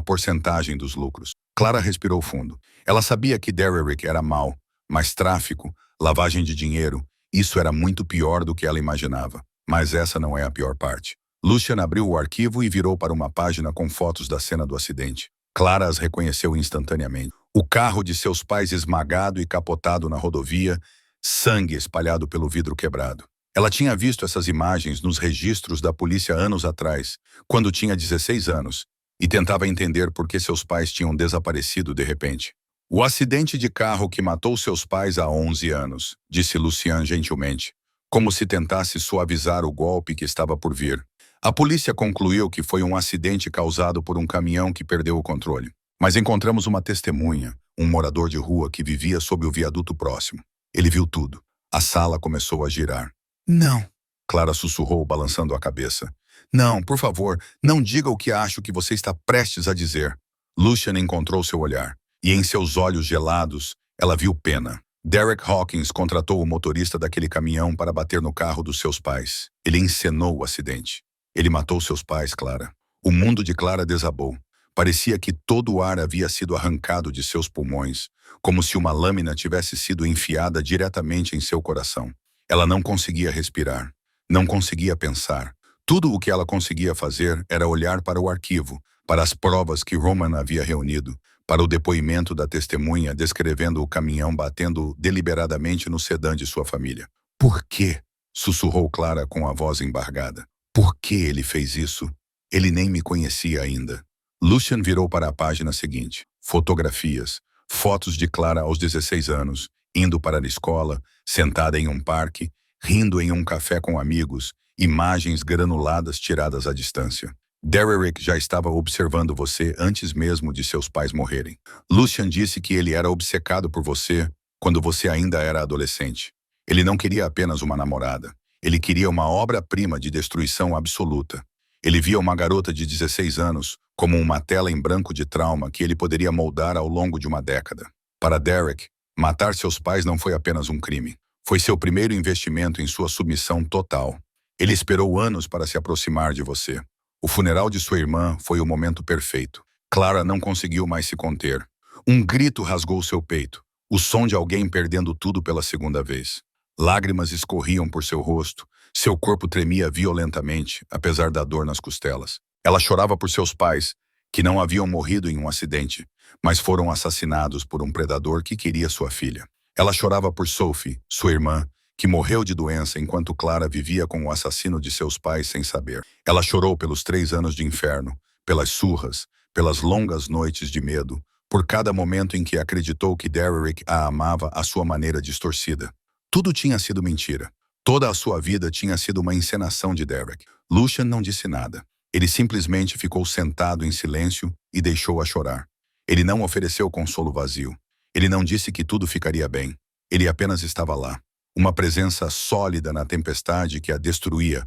Speaker 1: porcentagem dos lucros. Clara respirou fundo. Ela sabia que Derrick era mau, mas tráfico, lavagem de dinheiro, isso era muito pior do que ela imaginava. Mas essa não é a pior parte. Lucien abriu o arquivo e virou para uma página com fotos da cena do acidente. Clara as reconheceu instantaneamente. O carro de seus pais esmagado e capotado na rodovia, sangue espalhado pelo vidro quebrado. Ela tinha visto essas imagens nos registros da polícia anos atrás, quando tinha 16 anos, e tentava entender por que seus pais tinham desaparecido de repente. O acidente de carro que matou seus pais há 11 anos, disse Lucian gentilmente, como se tentasse suavizar o golpe que estava por vir. A polícia concluiu que foi um acidente causado por um caminhão que perdeu o controle. Mas encontramos uma testemunha, um morador de rua que vivia sob o viaduto próximo. Ele viu tudo. A sala começou a girar. Não, Clara sussurrou, balançando a cabeça. Não, por favor, não diga o que acho que você está prestes a dizer. Lucian encontrou seu olhar, e em seus olhos gelados, ela viu pena. Derek Hawkins contratou o motorista daquele caminhão para bater no carro dos seus pais. Ele encenou o acidente. Ele matou seus pais, Clara. O mundo de Clara desabou. Parecia que todo o ar havia sido arrancado de seus pulmões, como se uma lâmina tivesse sido enfiada diretamente em seu coração. Ela não conseguia respirar, não conseguia pensar. Tudo o que ela conseguia fazer era olhar para o arquivo, para as provas que Roman havia reunido, para o depoimento da testemunha descrevendo o caminhão batendo deliberadamente no sedã de sua família. Por quê? Sussurrou Clara com a voz embargada. Por que ele fez isso? Ele nem me conhecia ainda. Lucian virou para a página seguinte. Fotografias. Fotos de Clara aos 16 anos, indo para a escola, sentada em um parque, rindo em um café com amigos, imagens granuladas tiradas à distância. Derek já estava observando você antes mesmo de seus pais morrerem. Lucian disse que ele era obcecado por você quando você ainda era adolescente. Ele não queria apenas uma namorada. Ele queria uma obra-prima de destruição absoluta. Ele via uma garota de 16 anos como uma tela em branco de trauma que ele poderia moldar ao longo de uma década. Para Derek, matar seus pais não foi apenas um crime. Foi seu primeiro investimento em sua submissão total. Ele esperou anos para se aproximar de você. O funeral de sua irmã foi o momento perfeito. Clara não conseguiu mais se conter. Um grito rasgou seu peito, o som de alguém perdendo tudo pela segunda vez. Lágrimas escorriam por seu rosto, seu corpo tremia violentamente, apesar da dor nas costelas. Ela chorava por seus pais, que não haviam morrido em um acidente, mas foram assassinados por um predador que queria sua filha. Ela chorava por Sophie, sua irmã, que morreu de doença enquanto Clara vivia com o assassino de seus pais sem saber. Ela chorou pelos 3 anos de inferno, pelas surras, pelas longas noites de medo, por cada momento em que acreditou que Derek a amava à sua maneira distorcida. Tudo tinha sido mentira. Toda a sua vida tinha sido uma encenação de Derek. Lucian não disse nada. Ele simplesmente ficou sentado em silêncio e deixou-a chorar. Ele não ofereceu consolo vazio. Ele não disse que tudo ficaria bem. Ele apenas estava lá. Uma presença sólida na tempestade que a destruía.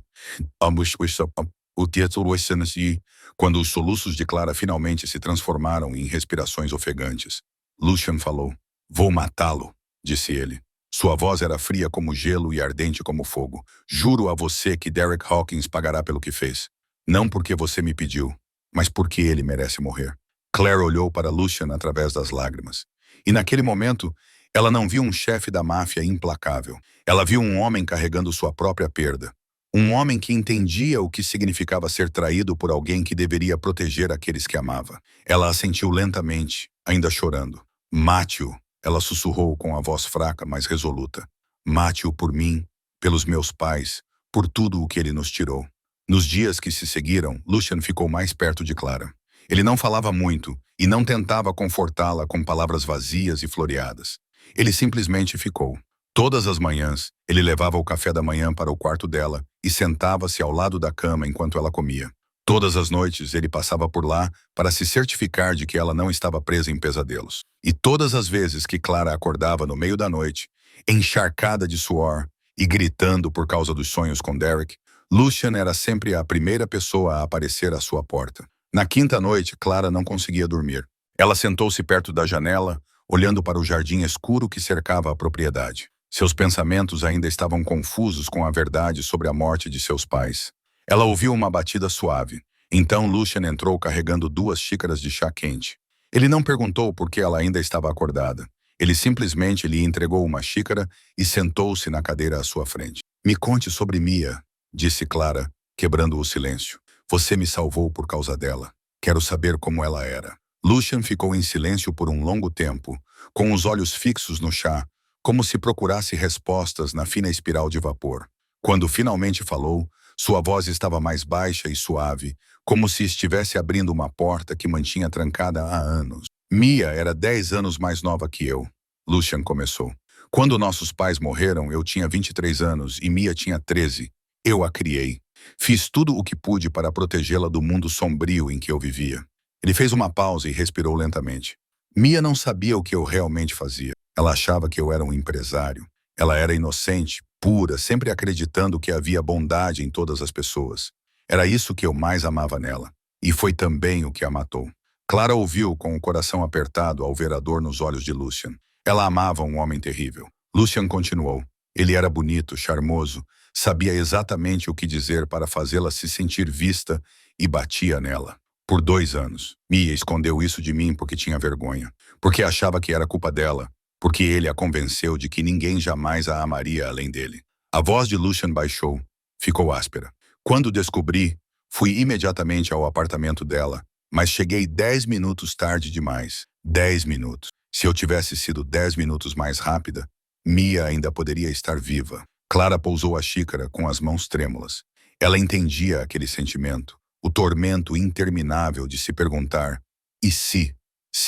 Speaker 1: Quando os soluços de Clara finalmente se transformaram em respirações ofegantes. Lucian falou. Vou matá-lo, disse ele. Sua voz era fria como gelo e ardente como fogo. Juro a você que Derek Hawkins pagará pelo que fez. Não porque você me pediu, mas porque ele merece morrer. Claire olhou para Lucian através das lágrimas. E naquele momento, ela não viu um chefe da máfia implacável. Ela viu um homem carregando sua própria perda. Um homem que entendia o que significava ser traído por alguém que deveria proteger aqueles que amava. Ela assentiu lentamente, ainda chorando. Mate-o, ela sussurrou com a voz fraca, mas resoluta. Mate-o por mim, pelos meus pais, por tudo o que ele nos tirou. Nos dias que se seguiram, Lucian ficou mais perto de Clara. Ele não falava muito e não tentava confortá-la com palavras vazias e floreadas. Ele simplesmente ficou. Todas as manhãs, ele levava o café da manhã para o quarto dela e sentava-se ao lado da cama enquanto ela comia. Todas as noites, ele passava por lá para se certificar de que ela não estava presa em pesadelos. E todas as vezes que Clara acordava no meio da noite, encharcada de suor e gritando por causa dos sonhos com Derek, Lucian era sempre a primeira pessoa a aparecer à sua porta. Na quinta noite, Clara não conseguia dormir. Ela sentou-se perto da janela, olhando para o jardim escuro que cercava a propriedade. Seus pensamentos ainda estavam confusos com a verdade sobre a morte de seus pais. Ela ouviu uma batida suave. Então Lucian entrou carregando 2 xícaras de chá quente. Ele não perguntou por que ela ainda estava acordada. Ele simplesmente lhe entregou uma xícara e sentou-se na cadeira à sua frente. Me conte sobre Mia, disse Clara, quebrando o silêncio. Você me salvou por causa dela. Quero saber como ela era. Lucian ficou em silêncio por um longo tempo, com os olhos fixos no chá, como se procurasse respostas na fina espiral de vapor. Quando finalmente falou, sua voz estava mais baixa e suave, como se estivesse abrindo uma porta que mantinha trancada há anos. Mia era 10 anos mais nova que eu. Lucian começou. Quando nossos pais morreram, eu tinha 23 anos e Mia tinha 13. Eu a criei. Fiz tudo o que pude para protegê-la do mundo sombrio em que eu vivia. Ele fez uma pausa e respirou lentamente. Mia não sabia o que eu realmente fazia. Ela achava que eu era um empresário. Ela era inocente, pura, sempre acreditando que havia bondade em todas as pessoas. Era isso que eu mais amava nela. E foi também o que a matou. Clara ouviu com o coração apertado ao ver a dor nos olhos de Lucian. Ela amava um homem terrível. Lucian continuou. Ele era bonito, charmoso, sabia exatamente o que dizer para fazê-la se sentir vista e batia nela. Por 2 anos, Mia escondeu isso de mim porque tinha vergonha, porque achava que era culpa dela, porque ele a convenceu de que ninguém jamais a amaria além dele. A voz de Lucian baixou, ficou áspera. Quando descobri, fui imediatamente ao apartamento dela, mas cheguei 10 minutos tarde demais. 10 minutos. Se eu tivesse sido 10 minutos mais rápida, Mia ainda poderia estar viva. Clara pousou a xícara com as mãos trêmulas. Ela entendia aquele sentimento, o tormento interminável de se perguntar, e se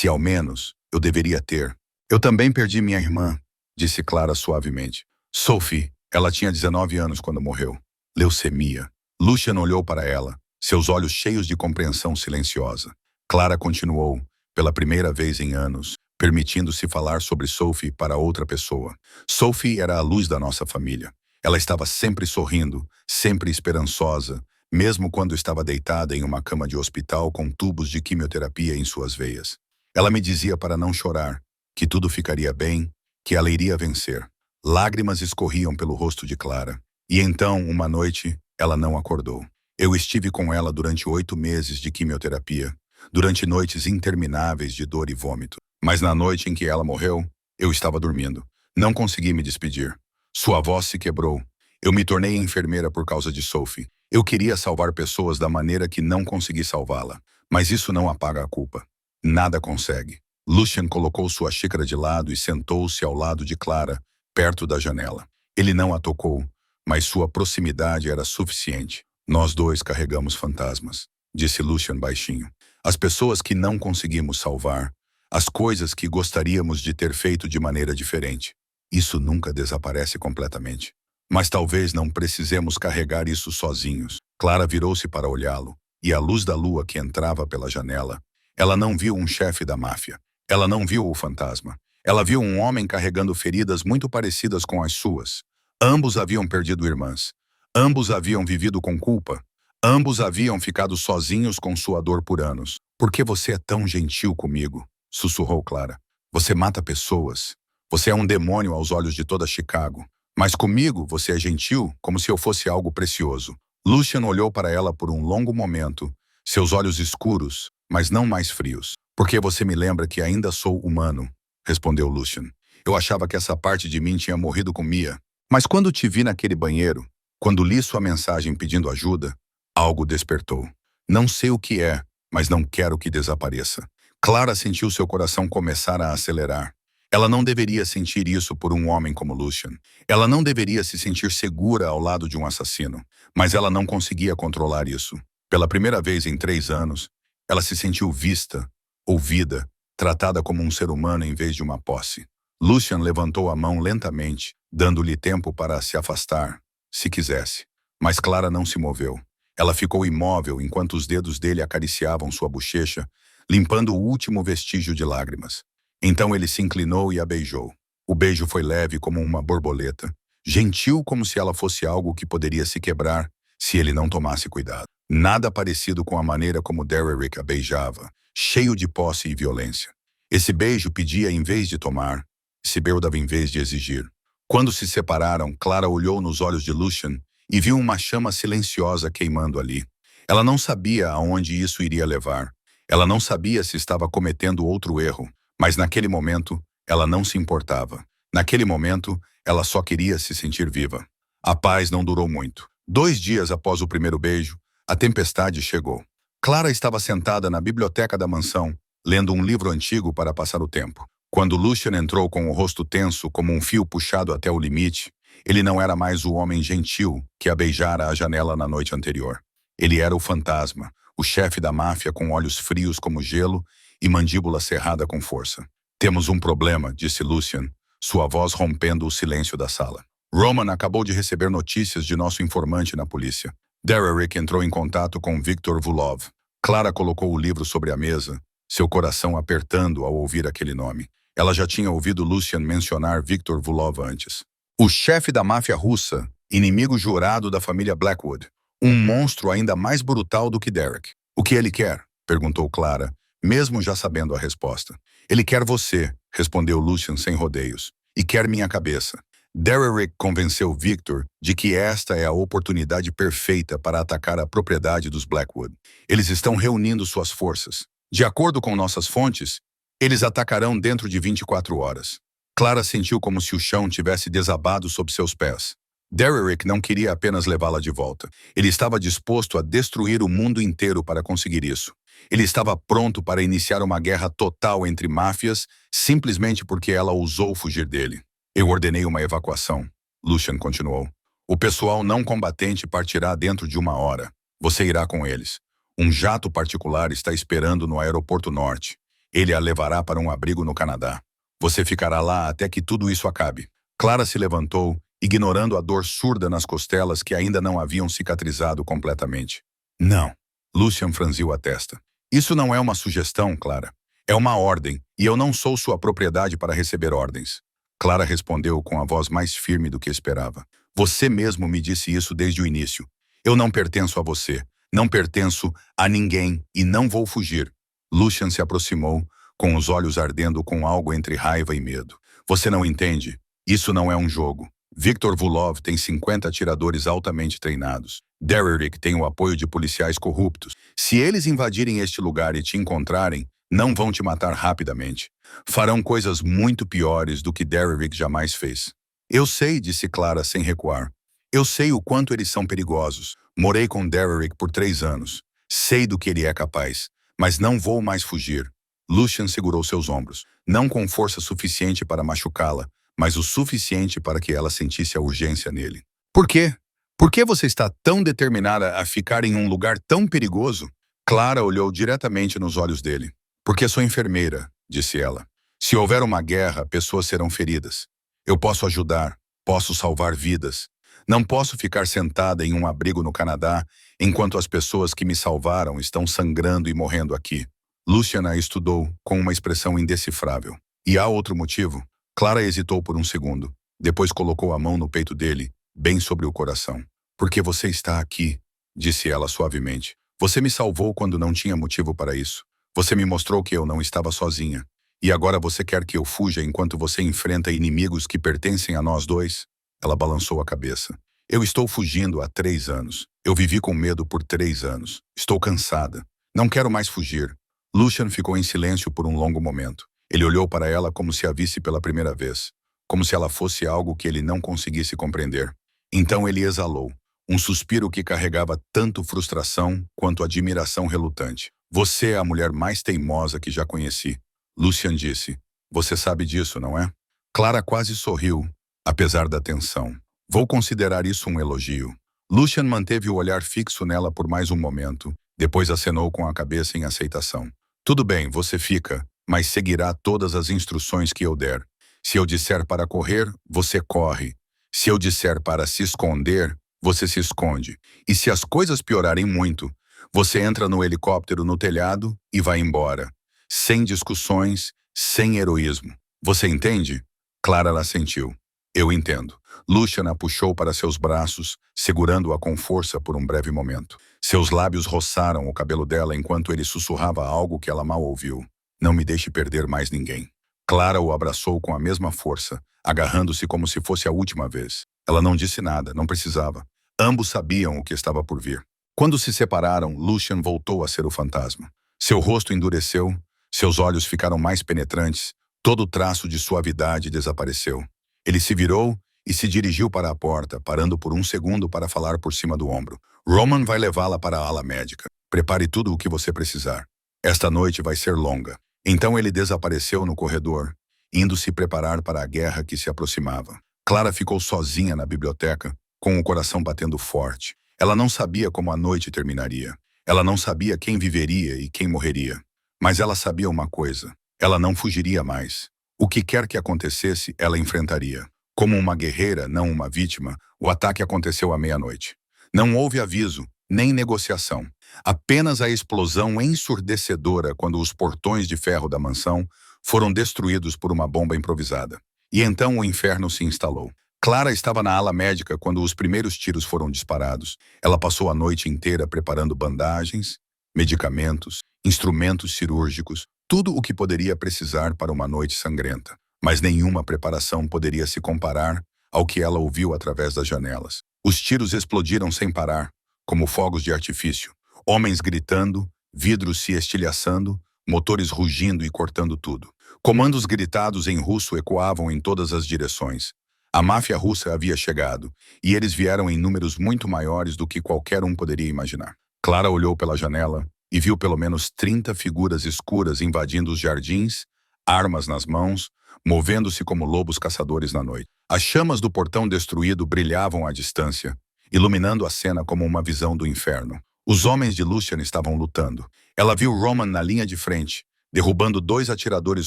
Speaker 1: ao menos eu deveria ter. Eu também perdi minha irmã, disse Clara suavemente. Sophie, ela tinha 19 anos quando morreu. Leucemia. Lucian olhou para ela, seus olhos cheios de compreensão silenciosa. Clara continuou, pela primeira vez em anos, permitindo-se falar sobre Sophie para outra pessoa. Sophie era a luz da nossa família. Ela estava sempre sorrindo, sempre esperançosa, mesmo quando estava deitada em uma cama de hospital com tubos de quimioterapia em suas veias. Ela me dizia para não chorar, que tudo ficaria bem, que ela iria vencer. Lágrimas escorriam pelo rosto de Clara. E então, uma noite, ela não acordou. Eu estive com ela durante 8 meses de quimioterapia, durante noites intermináveis de dor e vômito. Mas na noite em que ela morreu, eu estava dormindo. Não consegui me despedir. Sua voz se quebrou. Eu me tornei enfermeira por causa de Sophie. Eu queria salvar pessoas da maneira que não consegui salvá-la. Mas isso não apaga a culpa. Nada consegue. Lucian colocou sua xícara de lado e sentou-se ao lado de Clara, perto da janela. Ele não a tocou, mas sua proximidade era suficiente. Nós dois carregamos fantasmas, disse Lucian baixinho. As pessoas que não conseguimos salvar, as coisas que gostaríamos de ter feito de maneira diferente. Isso nunca desaparece completamente. Mas talvez não precisemos carregar isso sozinhos. Clara virou-se para olhá-lo, e à luz da lua que entrava pela janela, ela não viu um chefe da máfia. Ela não viu o fantasma. Ela viu um homem carregando feridas muito parecidas com as suas. Ambos haviam perdido irmãs. Ambos haviam vivido com culpa. Ambos haviam ficado sozinhos com sua dor por anos. Por que você é tão gentil comigo? Sussurrou Clara. Você mata pessoas. Você é um demônio aos olhos de toda Chicago. Mas comigo você é gentil, como se eu fosse algo precioso. Lucian olhou para ela por um longo momento, seus olhos escuros, mas não mais frios. Porque você me lembra que ainda sou humano, respondeu Lucian. Eu achava que essa parte de mim tinha morrido com Mia. Mas quando te vi naquele banheiro, quando li sua mensagem pedindo ajuda, algo despertou. Não sei o que é, mas não quero que desapareça. Clara sentiu seu coração começar a acelerar. Ela não deveria sentir isso por um homem como Lucian. Ela não deveria se sentir segura ao lado de um assassino. Mas ela não conseguia controlar isso. Pela primeira vez em 3 anos, ela se sentiu vista, ouvida, tratada como um ser humano em vez de uma posse. Lucian levantou a mão lentamente, dando-lhe tempo para se afastar, se quisesse. Mas Clara não se moveu. Ela ficou imóvel enquanto os dedos dele acariciavam sua bochecha, limpando o último vestígio de lágrimas. Então ele se inclinou e a beijou. O beijo foi leve como uma borboleta, gentil como se ela fosse algo que poderia se quebrar se ele não tomasse cuidado. Nada parecido com a maneira como Derrick a beijava, cheio de posse e violência. Esse beijo pedia em vez de tomar, se beldava em vez de exigir. Quando se separaram, Clara olhou nos olhos de Lucian e viu uma chama silenciosa queimando ali. Ela não sabia aonde isso iria levar. Ela não sabia se estava cometendo outro erro. Mas naquele momento, ela não se importava. Naquele momento, ela só queria se sentir viva. A paz não durou muito. 2 dias após o primeiro beijo, a tempestade chegou. Clara estava sentada na biblioteca da mansão, lendo um livro antigo para passar o tempo. Quando Lucian entrou com o rosto tenso como um fio puxado até o limite, ele não era mais o homem gentil que a beijara à janela na noite anterior. Ele era o fantasma, o chefe da máfia com olhos frios como gelo e mandíbula cerrada com força. Temos um problema, disse Lucian, sua voz rompendo o silêncio da sala. Roman acabou de receber notícias de nosso informante na polícia. Derrick entrou em contato com Viktor Vulov. Clara colocou o livro sobre a mesa, seu coração apertando ao ouvir aquele nome. Ela já tinha ouvido Lucian mencionar Viktor Vulov antes. O chefe da máfia russa, inimigo jurado da família Blackwood. Um monstro ainda mais brutal do que Derek. O que ele quer? Perguntou Clara, mesmo já sabendo a resposta. Ele quer você, respondeu Lucian sem rodeios. E quer minha cabeça. Derrick convenceu Victor de que esta é a oportunidade perfeita para atacar a propriedade dos Blackwood. Eles estão reunindo suas forças. De acordo com nossas fontes, eles atacarão dentro de 24 horas. Clara sentiu como se o chão tivesse desabado sob seus pés. Derrick não queria apenas levá-la de volta. Ele estava disposto a destruir o mundo inteiro para conseguir isso. Ele estava pronto para iniciar uma guerra total entre máfias, simplesmente porque ela ousou fugir dele. Eu ordenei uma evacuação, Lucian continuou. O pessoal não combatente partirá dentro de 1 hora. Você irá com eles. Um jato particular está esperando no aeroporto norte. Ele a levará para um abrigo no Canadá. Você ficará lá até que tudo isso acabe. Clara se levantou, ignorando a dor surda nas costelas que ainda não haviam cicatrizado completamente. Não. Lucian franziu a testa. Isso não é uma sugestão, Clara. É uma ordem, e eu não sou sua propriedade para receber ordens. Clara respondeu com a voz mais firme do que esperava. Você mesmo me disse isso desde o início. Eu não pertenço a você. Não pertenço a ninguém e não vou fugir. Lucian se aproximou, com os olhos ardendo com algo entre raiva e medo. Você não entende. Isso não é um jogo. Viktor Vulov tem 50 atiradores altamente treinados. Derrick tem o apoio de policiais corruptos. Se eles invadirem este lugar e te encontrarem, não vão te matar rapidamente. Farão coisas muito piores do que Derrick jamais fez. Eu sei, disse Clara sem recuar. Eu sei o quanto eles são perigosos. Morei com Derrick por 3 anos. Sei do que ele é capaz. Mas não vou mais fugir. Lucian segurou seus ombros. Não com força suficiente para machucá-la, mas o suficiente para que ela sentisse a urgência nele. Por quê? Por que você está tão determinada a ficar em um lugar tão perigoso? Clara olhou diretamente nos olhos dele. Porque sou enfermeira, disse ela. Se houver uma guerra, pessoas serão feridas. Eu posso ajudar, posso salvar vidas. Não posso ficar sentada em um abrigo no Canadá enquanto as pessoas que me salvaram estão sangrando e morrendo aqui. Lucian a estudou com uma expressão indecifrável. E há outro motivo? Clara hesitou por um segundo. Depois colocou a mão no peito dele, bem sobre o coração. Porque você está aqui, disse ela suavemente. Você me salvou quando não tinha motivo para isso. Você me mostrou que eu não estava sozinha. E agora você quer que eu fuja enquanto você enfrenta inimigos que pertencem a nós dois? Ela balançou a cabeça. Eu estou fugindo há 3 anos. Eu vivi com medo por 3 anos. Estou cansada. Não quero mais fugir. Lucian ficou em silêncio por um longo momento. Ele olhou para ela como se a visse pela primeira vez. Como se ela fosse algo que ele não conseguisse compreender. Então ele exalou. Um suspiro que carregava tanto frustração quanto admiração relutante. Você é a mulher mais teimosa que já conheci. Lucian disse. Você sabe disso, não é? Clara quase sorriu, apesar da tensão. Vou considerar isso um elogio. Lucian manteve o olhar fixo nela por mais um momento, depois acenou com a cabeça em aceitação. Tudo bem, você fica, mas seguirá todas as instruções que eu der. Se eu disser para correr, você corre. Se eu disser para se esconder, você se esconde. E se as coisas piorarem muito, você entra no helicóptero no telhado e vai embora. Sem discussões, sem heroísmo. Você entende? Clara assentiu. Eu entendo. Lucian a puxou para seus braços, segurando-a com força por um breve momento. Seus lábios roçaram o cabelo dela enquanto ele sussurrava algo que ela mal ouviu. Não me deixe perder mais ninguém. Clara o abraçou com a mesma força, agarrando-se como se fosse a última vez. Ela não disse nada, não precisava. Ambos sabiam o que estava por vir. Quando se separaram, Lucian voltou a ser o fantasma. Seu rosto endureceu, seus olhos ficaram mais penetrantes, todo traço de suavidade desapareceu. Ele se virou e se dirigiu para a porta, parando por um segundo para falar por cima do ombro. Roman vai levá-la para a ala médica. Prepare tudo o que você precisar. Esta noite vai ser longa. Então ele desapareceu no corredor, indo se preparar para a guerra que se aproximava. Clara ficou sozinha na biblioteca, com o coração batendo forte. Ela não sabia como a noite terminaria. Ela não sabia quem viveria e quem morreria. Mas ela sabia uma coisa: ela não fugiria mais. O que quer que acontecesse, ela enfrentaria. Como uma guerreira, não uma vítima, o ataque aconteceu à meia-noite. Não houve aviso, nem negociação. Apenas a explosão ensurdecedora quando os portões de ferro da mansão foram destruídos por uma bomba improvisada. E então o inferno se instalou. Clara estava na ala médica quando os primeiros tiros foram disparados. Ela passou a noite inteira preparando bandagens, medicamentos, instrumentos cirúrgicos, tudo o que poderia precisar para uma noite sangrenta. Mas nenhuma preparação poderia se comparar ao que ela ouviu através das janelas. Os tiros explodiram sem parar, como fogos de artifício. Homens gritando, vidros se estilhaçando, motores rugindo e cortando tudo. Comandos gritados em russo ecoavam em todas as direções. A máfia russa havia chegado, e eles vieram em números muito maiores do que qualquer um poderia imaginar. Clara olhou pela janela e viu pelo menos 30 figuras escuras invadindo os jardins, armas nas mãos, movendo-se como lobos caçadores na noite. As chamas do portão destruído brilhavam à distância, iluminando a cena como uma visão do inferno. Os homens de Lucian estavam lutando. Ela viu Roman na linha de frente, derrubando 2 atiradores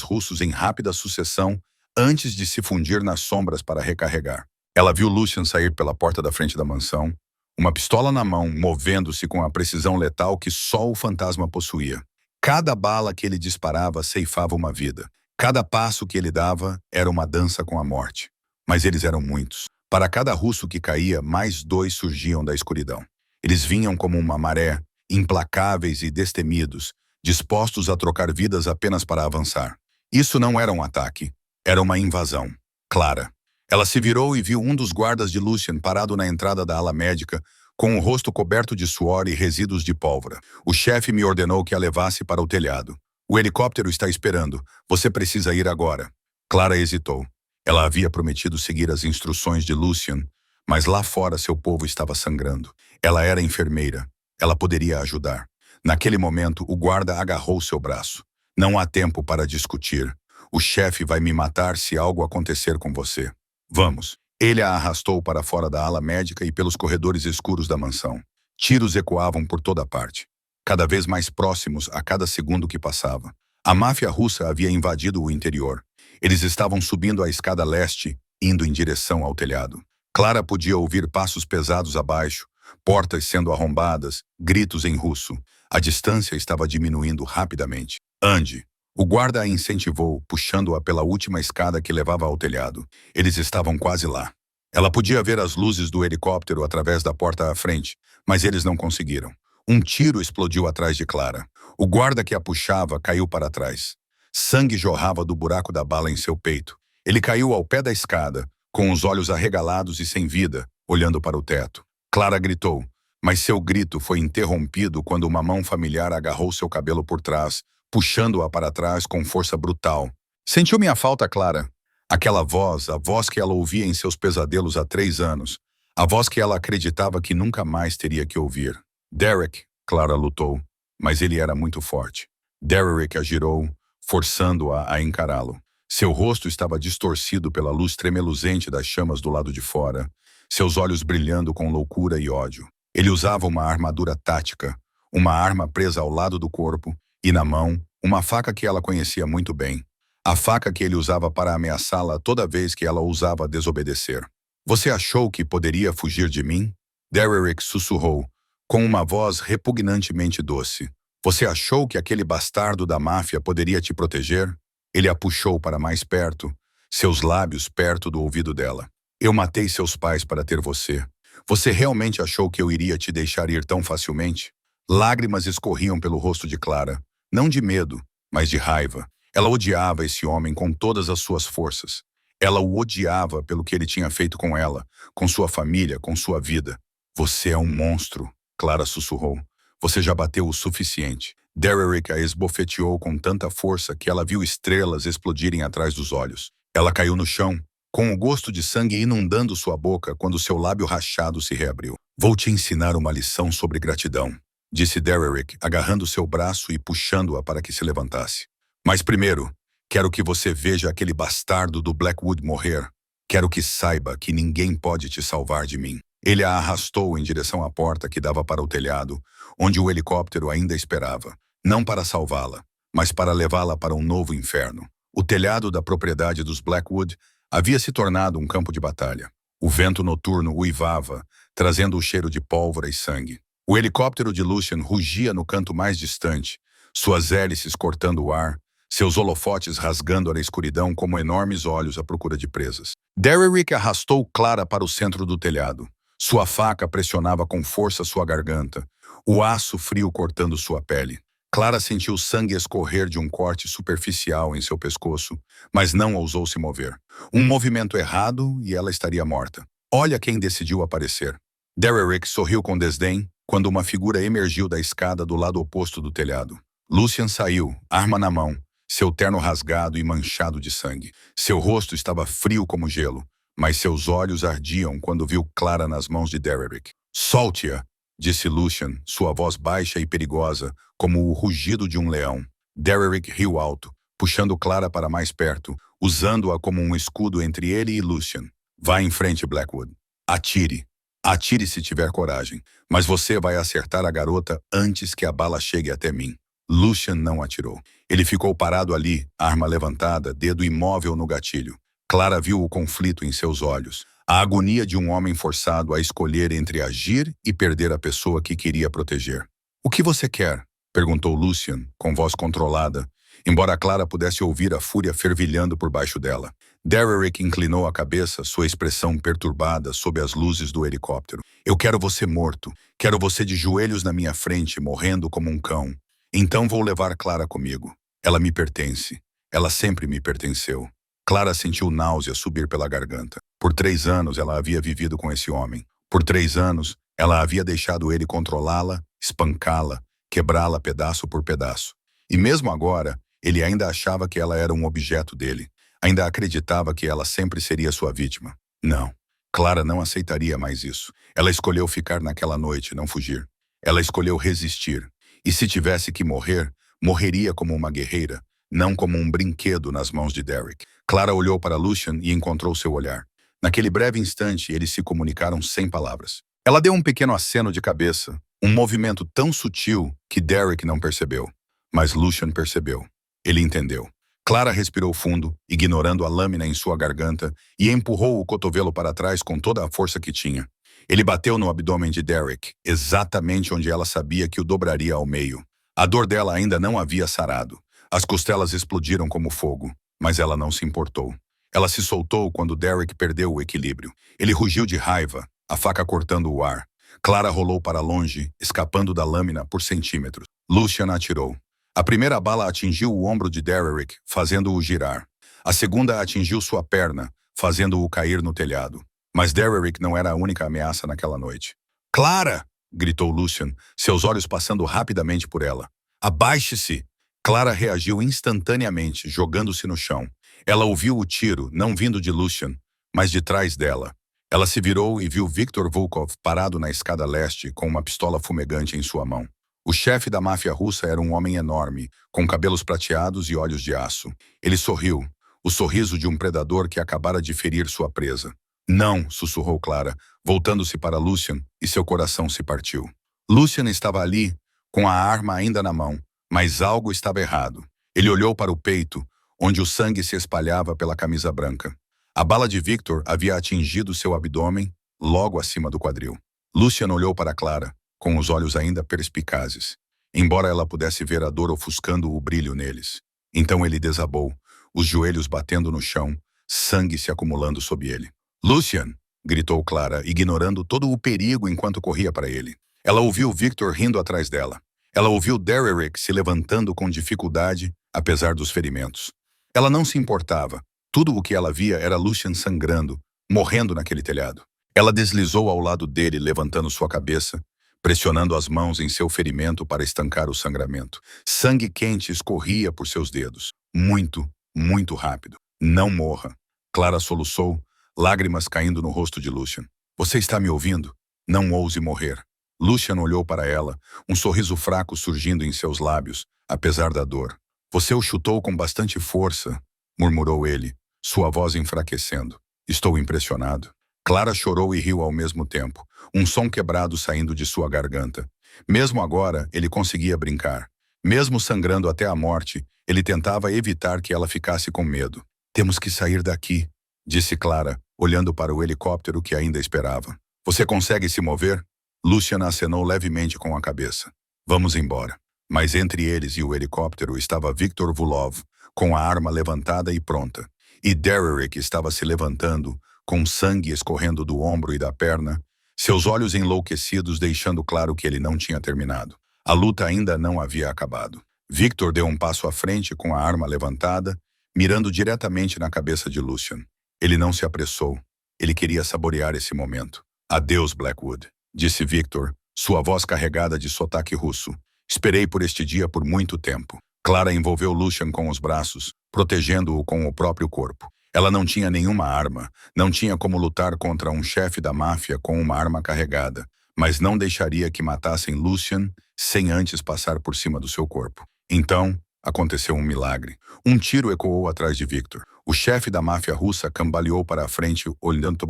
Speaker 1: russos em rápida sucessão antes de se fundir nas sombras para recarregar. Ela viu Lucian sair pela porta da frente da mansão, uma pistola na mão, movendo-se com a precisão letal que só o fantasma possuía. Cada bala que ele disparava ceifava uma vida. Cada passo que ele dava era uma dança com a morte. Mas eles eram muitos. Para cada russo que caía, mais 2 surgiam da escuridão. Eles vinham como uma maré, implacáveis e destemidos, dispostos a trocar vidas apenas para avançar. Isso não era um ataque, era uma invasão. Clara. Ela se virou e viu um dos guardas de Lucian parado na entrada da ala médica, com o rosto coberto de suor e resíduos de pólvora. O chefe me ordenou que a levasse para o telhado. O helicóptero está esperando. Você precisa ir agora. Clara hesitou. Ela havia prometido seguir as instruções de Lucian, mas lá fora seu povo estava sangrando. Ela era enfermeira. Ela poderia ajudar. Naquele momento, o guarda agarrou seu braço. Não há tempo para discutir. O chefe vai me matar se algo acontecer com você. Vamos. Ele a arrastou para fora da ala médica e pelos corredores escuros da mansão. Tiros ecoavam por toda parte, cada vez mais próximos a cada segundo que passava. A máfia russa havia invadido o interior. Eles estavam subindo a escada leste, indo em direção ao telhado. Clara podia ouvir passos pesados abaixo, portas sendo arrombadas, gritos em russo. A distância estava diminuindo rapidamente. Ande. O guarda a incentivou, puxando-a pela última escada que levava ao telhado. Eles estavam quase lá. Ela podia ver as luzes do helicóptero através da porta à frente, mas eles não conseguiram. Um tiro explodiu atrás de Clara. O guarda que a puxava caiu para trás. Sangue jorrava do buraco da bala em seu peito. Ele caiu ao pé da escada, com os olhos arregalados e sem vida, olhando para o teto. Clara gritou, mas seu grito foi interrompido quando uma mão familiar agarrou seu cabelo por trás, puxando-a para trás com força brutal. Sentiu minha falta, Clara? Aquela voz, a voz que ela ouvia em seus pesadelos há 3 anos. A voz que ela acreditava que nunca mais teria que ouvir. Derek, Clara lutou, mas ele era muito forte. Derek a girou, forçando-a a encará-lo. Seu rosto estava distorcido pela luz tremeluzente das chamas do lado de fora, seus olhos brilhando com loucura e ódio. Ele usava uma armadura tática, uma arma presa ao lado do corpo, e na mão, uma faca que ela conhecia muito bem. A faca que ele usava para ameaçá-la toda vez que ela ousava desobedecer. Você achou que poderia fugir de mim? Derek sussurrou, com uma voz repugnantemente doce. Você achou que aquele bastardo da máfia poderia te proteger? Ele a puxou para mais perto, seus lábios perto do ouvido dela. Eu matei seus pais para ter você. Você realmente achou que eu iria te deixar ir tão facilmente? Lágrimas escorriam pelo rosto de Clara. Não de medo, mas de raiva. Ela odiava esse homem com todas as suas forças. Ela o odiava pelo que ele tinha feito com ela, com sua família, com sua vida. Você é um monstro, Clara sussurrou. Você já bateu o suficiente. Derek a esbofeteou com tanta força que ela viu estrelas explodirem atrás dos olhos. Ela caiu no chão, com o gosto de sangue inundando sua boca quando seu lábio rachado se reabriu. Vou te ensinar uma lição sobre gratidão, disse Derek, agarrando seu braço e puxando-a para que se levantasse. Mas primeiro, quero que você veja aquele bastardo do Blackwood morrer. Quero que saiba que ninguém pode te salvar de mim. Ele a arrastou em direção à porta que dava para o telhado, onde o helicóptero ainda esperava, não para salvá-la, mas para levá-la para um novo inferno. O telhado da propriedade dos Blackwood havia se tornado um campo de batalha. O vento noturno uivava, trazendo o cheiro de pólvora e sangue. O helicóptero de Lucien rugia no canto mais distante, suas hélices cortando o ar, seus holofotes rasgando a escuridão como enormes olhos à procura de presas. Derrick arrastou Clara para o centro do telhado. Sua faca pressionava com força sua garganta, o aço frio cortando sua pele. Clara sentiu sangue escorrer de um corte superficial em seu pescoço, mas não ousou se mover. Um movimento errado e ela estaria morta. Olha quem decidiu aparecer. Derrick sorriu com desdém quando uma figura emergiu da escada do lado oposto do telhado. Lucien saiu, arma na mão, seu terno rasgado e manchado de sangue. Seu rosto estava frio como gelo, mas seus olhos ardiam quando viu Clara nas mãos de Derrick. "Solte-a", disse Lucien, sua voz baixa e perigosa, como o rugido de um leão. Derrick riu alto, puxando Clara para mais perto, usando-a como um escudo entre ele e Lucien. "Vá em frente, Blackwood. Atire. Atire se tiver coragem, mas você vai acertar a garota antes que a bala chegue até mim." Lucien não atirou. Ele ficou parado ali, arma levantada, dedo imóvel no gatilho. Clara viu o conflito em seus olhos, a agonia de um homem forçado a escolher entre agir e perder a pessoa que queria proteger. "O que você quer?" perguntou Lucien, com voz controlada, embora Clara pudesse ouvir a fúria fervilhando por baixo dela. Derrick inclinou a cabeça, sua expressão perturbada sob as luzes do helicóptero. "Eu quero você morto. Quero você de joelhos na minha frente, morrendo como um cão. Então vou levar Clara comigo. Ela me pertence. Ela sempre me pertenceu." Clara sentiu náusea subir pela garganta. Por 3 anos ela havia vivido com esse homem. Por 3 anos ela havia deixado ele controlá-la, espancá-la, quebrá-la pedaço por pedaço. E mesmo agora, ele ainda achava que ela era um objeto dele. Ainda acreditava que ela sempre seria sua vítima. Não. Clara não aceitaria mais isso. Ela escolheu ficar naquela noite, não fugir. Ela escolheu resistir. E se tivesse que morrer, morreria como uma guerreira, não como um brinquedo nas mãos de Derrick. Clara olhou para Lucien e encontrou seu olhar. Naquele breve instante, eles se comunicaram sem palavras. Ela deu um pequeno aceno de cabeça, um movimento tão sutil que Derrick não percebeu. Mas Lucien percebeu. Ele entendeu. Clara respirou fundo, ignorando a lâmina em sua garganta, e empurrou o cotovelo para trás com toda a força que tinha. Ele bateu no abdômen de Derrick, exatamente onde ela sabia que o dobraria ao meio. A dor dela ainda não havia sarado. As costelas explodiram como fogo, mas ela não se importou. Ela se soltou quando Derrick perdeu o equilíbrio. Ele rugiu de raiva, a faca cortando o ar. Clara rolou para longe, escapando da lâmina por centímetros. Lucien atirou. A primeira bala atingiu o ombro de Derrick, fazendo-o girar. A segunda atingiu sua perna, fazendo-o cair no telhado. Mas Derrick não era a única ameaça naquela noite. "Clara!" gritou Lucien, seus olhos passando rapidamente por ela. "Abaixe-se!" Clara reagiu instantaneamente, jogando-se no chão. Ela ouviu o tiro, não vindo de Lucien, mas de trás dela. Ela se virou e viu Viktor Volkov parado na escada leste com uma pistola fumegante em sua mão. O chefe da máfia russa era um homem enorme, com cabelos prateados e olhos de aço. Ele sorriu, o sorriso de um predador que acabara de ferir sua presa. "Não", sussurrou Clara, voltando-se para Lucien, e seu coração se partiu. Lucien estava ali, com a arma ainda na mão, mas algo estava errado. Ele olhou para o peito, onde o sangue se espalhava pela camisa branca. A bala de Viktor havia atingido seu abdômen, logo acima do quadril. Lucien olhou para Clara, com os olhos ainda perspicazes, embora ela pudesse ver a dor ofuscando o brilho neles. Então ele desabou, os joelhos batendo no chão, sangue se acumulando sob ele. "Lucien!" gritou Clara, ignorando todo o perigo enquanto corria para ele. Ela ouviu Viktor rindo atrás dela. Ela ouviu Derrick se levantando com dificuldade, apesar dos ferimentos. Ela não se importava. Tudo o que ela via era Lucien sangrando, morrendo naquele telhado. Ela deslizou ao lado dele, levantando sua cabeça, pressionando as mãos em seu ferimento para estancar o sangramento. Sangue quente escorria por seus dedos. Muito, muito rápido. "Não morra." Clara soluçou, lágrimas caindo no rosto de Lucien. "Você está me ouvindo? Não ouse morrer." Lucien olhou para ela, um sorriso fraco surgindo em seus lábios, apesar da dor. "Você o chutou com bastante força", murmurou ele, sua voz enfraquecendo. "Estou impressionado." Clara chorou e riu ao mesmo tempo, um som quebrado saindo de sua garganta. Mesmo agora, ele conseguia brincar. Mesmo sangrando até a morte, ele tentava evitar que ela ficasse com medo. Temos que sair daqui, disse Clara, olhando para o helicóptero que ainda esperava. Você consegue se mover? Lucian acenou levemente com a cabeça. Vamos embora. Mas entre eles e o helicóptero estava Victor Vulov, com a arma levantada e pronta. E Derrick estava se levantando, com sangue escorrendo do ombro e da perna, seus olhos enlouquecidos deixando claro que ele não tinha terminado. A luta ainda não havia acabado. Victor deu um passo à frente com a arma levantada, mirando diretamente na cabeça de Lucian. Ele não se apressou. Ele queria saborear esse momento. Adeus, Blackwood, disse Victor, sua voz carregada de sotaque russo. Esperei por este dia por muito tempo. Clara envolveu Lucian com os braços, protegendo-o com o próprio corpo. Ela não tinha nenhuma arma, não tinha como lutar contra um chefe da máfia com uma arma carregada, mas não deixaria que matassem Lucian sem antes passar por cima do seu corpo. Então, aconteceu um milagre. Um tiro ecoou atrás de Victor. O chefe da máfia russa cambaleou para a frente, olhando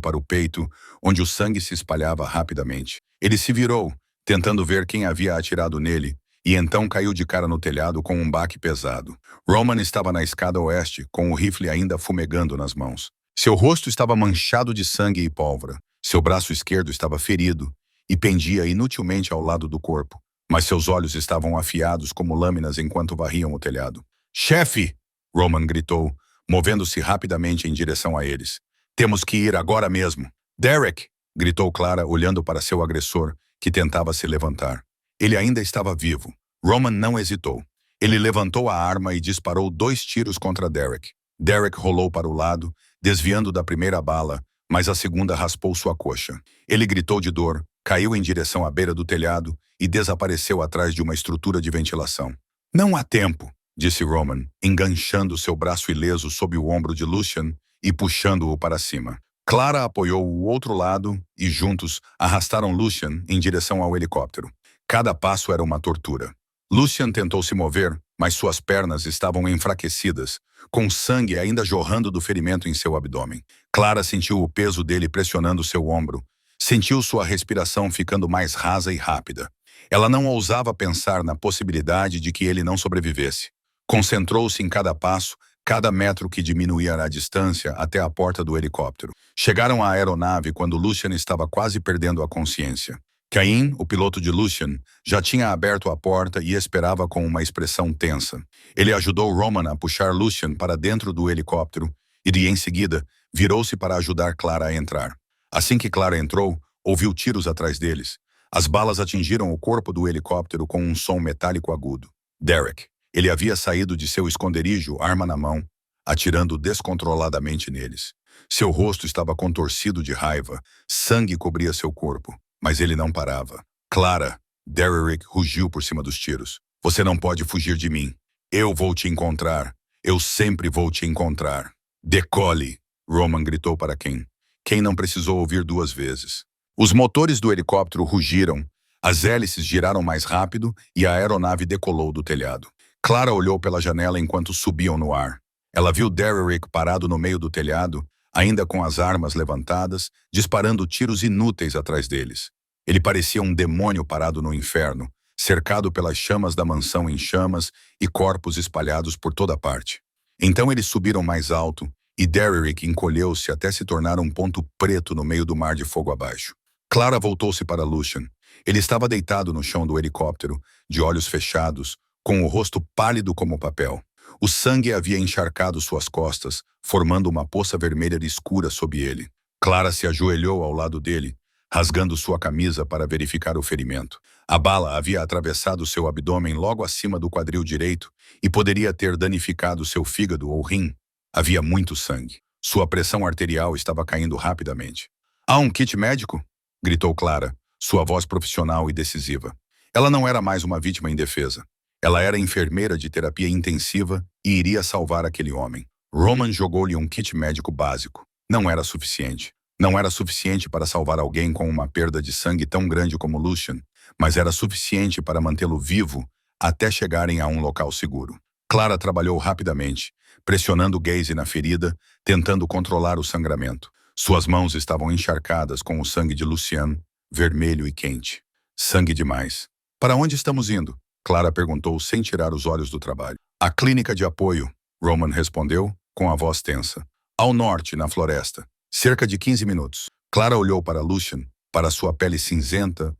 Speaker 1: para o peito, onde o sangue se espalhava rapidamente. Ele se virou, tentando ver quem havia atirado nele, e então caiu de cara no telhado com um baque pesado. Roman estava na escada oeste, com o rifle ainda fumegando nas mãos. Seu rosto estava manchado de sangue e pólvora. Seu braço esquerdo estava ferido e pendia inutilmente ao lado do corpo, mas seus olhos estavam afiados como lâminas enquanto varriam o telhado. Chefe! Roman gritou, movendo-se rapidamente em direção a eles. Temos que ir agora mesmo. Derek! Gritou Clara, olhando para seu agressor, que tentava se levantar. Ele ainda estava vivo. Roman não hesitou. Ele levantou a arma e disparou 2 tiros contra Derek. Derek rolou para o lado, desviando da primeira bala, mas a segunda raspou sua coxa. Ele gritou de dor, caiu em direção à beira do telhado e desapareceu atrás de uma estrutura de ventilação. Não há tempo, disse Roman, enganchando seu braço ileso sob o ombro de Lucian e puxando-o para cima. Clara apoiou o outro lado e, juntos, arrastaram Lucian em direção ao helicóptero. Cada passo era uma tortura. Lucian tentou se mover, mas suas pernas estavam enfraquecidas, com sangue ainda jorrando do ferimento em seu abdômen. Clara sentiu o peso dele pressionando seu ombro. Sentiu sua respiração ficando mais rasa e rápida. Ela não ousava pensar na possibilidade de que ele não sobrevivesse. Concentrou-se em cada passo, cada metro que diminuía a distância até a porta do helicóptero. Chegaram à aeronave quando Lucian estava quase perdendo a consciência. Cain, o piloto de Lucian, já tinha aberto a porta e esperava com uma expressão tensa. Ele ajudou Roman a puxar Lucian para dentro do helicóptero e, em seguida, virou-se para ajudar Clara a entrar. Assim que Clara entrou, ouviu tiros atrás deles. As balas atingiram o corpo do helicóptero com um som metálico agudo. Derek. Ele havia saído de seu esconderijo, arma na mão, atirando descontroladamente neles. Seu rosto estava contorcido de raiva, sangue cobria seu corpo. Mas ele não parava. Clara, Derrick rugiu por cima dos tiros. Você não pode fugir de mim. Eu vou te encontrar. Eu sempre vou te encontrar. Decole! Roman gritou para Ken. Ken não precisou ouvir 2 vezes. Os motores do helicóptero rugiram, as hélices giraram mais rápido e a aeronave decolou do telhado. Clara olhou pela janela enquanto subiam no ar. Ela viu Derrick parado no meio do telhado, ainda com as armas levantadas, disparando tiros inúteis atrás deles. Ele parecia um demônio parado no inferno, cercado pelas chamas da mansão em chamas e corpos espalhados por toda parte. Então eles subiram mais alto e Derrick encolheu-se até se tornar um ponto preto no meio do mar de fogo abaixo. Clara voltou-se para Lucian. Ele estava deitado no chão do helicóptero, de olhos fechados, com o rosto pálido como papel. O sangue havia encharcado suas costas, formando uma poça vermelha escura sob ele. Clara se ajoelhou ao lado dele, rasgando sua camisa para verificar o ferimento. A bala havia atravessado seu abdômen logo acima do quadril direito e poderia ter danificado seu fígado ou rim. Havia muito sangue. Sua pressão arterial estava caindo rapidamente. "Há um kit médico?" gritou Clara, sua voz profissional e decisiva. Ela não era mais uma vítima indefesa. Ela era enfermeira de terapia intensiva e iria salvar aquele homem. Roman jogou-lhe um kit médico básico. Não era suficiente. Não era suficiente para salvar alguém com uma perda de sangue tão grande como Lucian, mas era suficiente para mantê-lo vivo até chegarem a um local seguro. Clara trabalhou rapidamente, pressionando o gaze na ferida, tentando controlar o sangramento. Suas mãos estavam encharcadas com o sangue de Lucien, vermelho e quente. Sangue demais. Para onde estamos indo? Clara perguntou sem tirar os olhos do trabalho. A clínica de apoio, Roman respondeu, com a voz tensa. Ao norte, na floresta. Cerca de 15 minutos. Clara olhou para Lucien, para sua pele cinzenta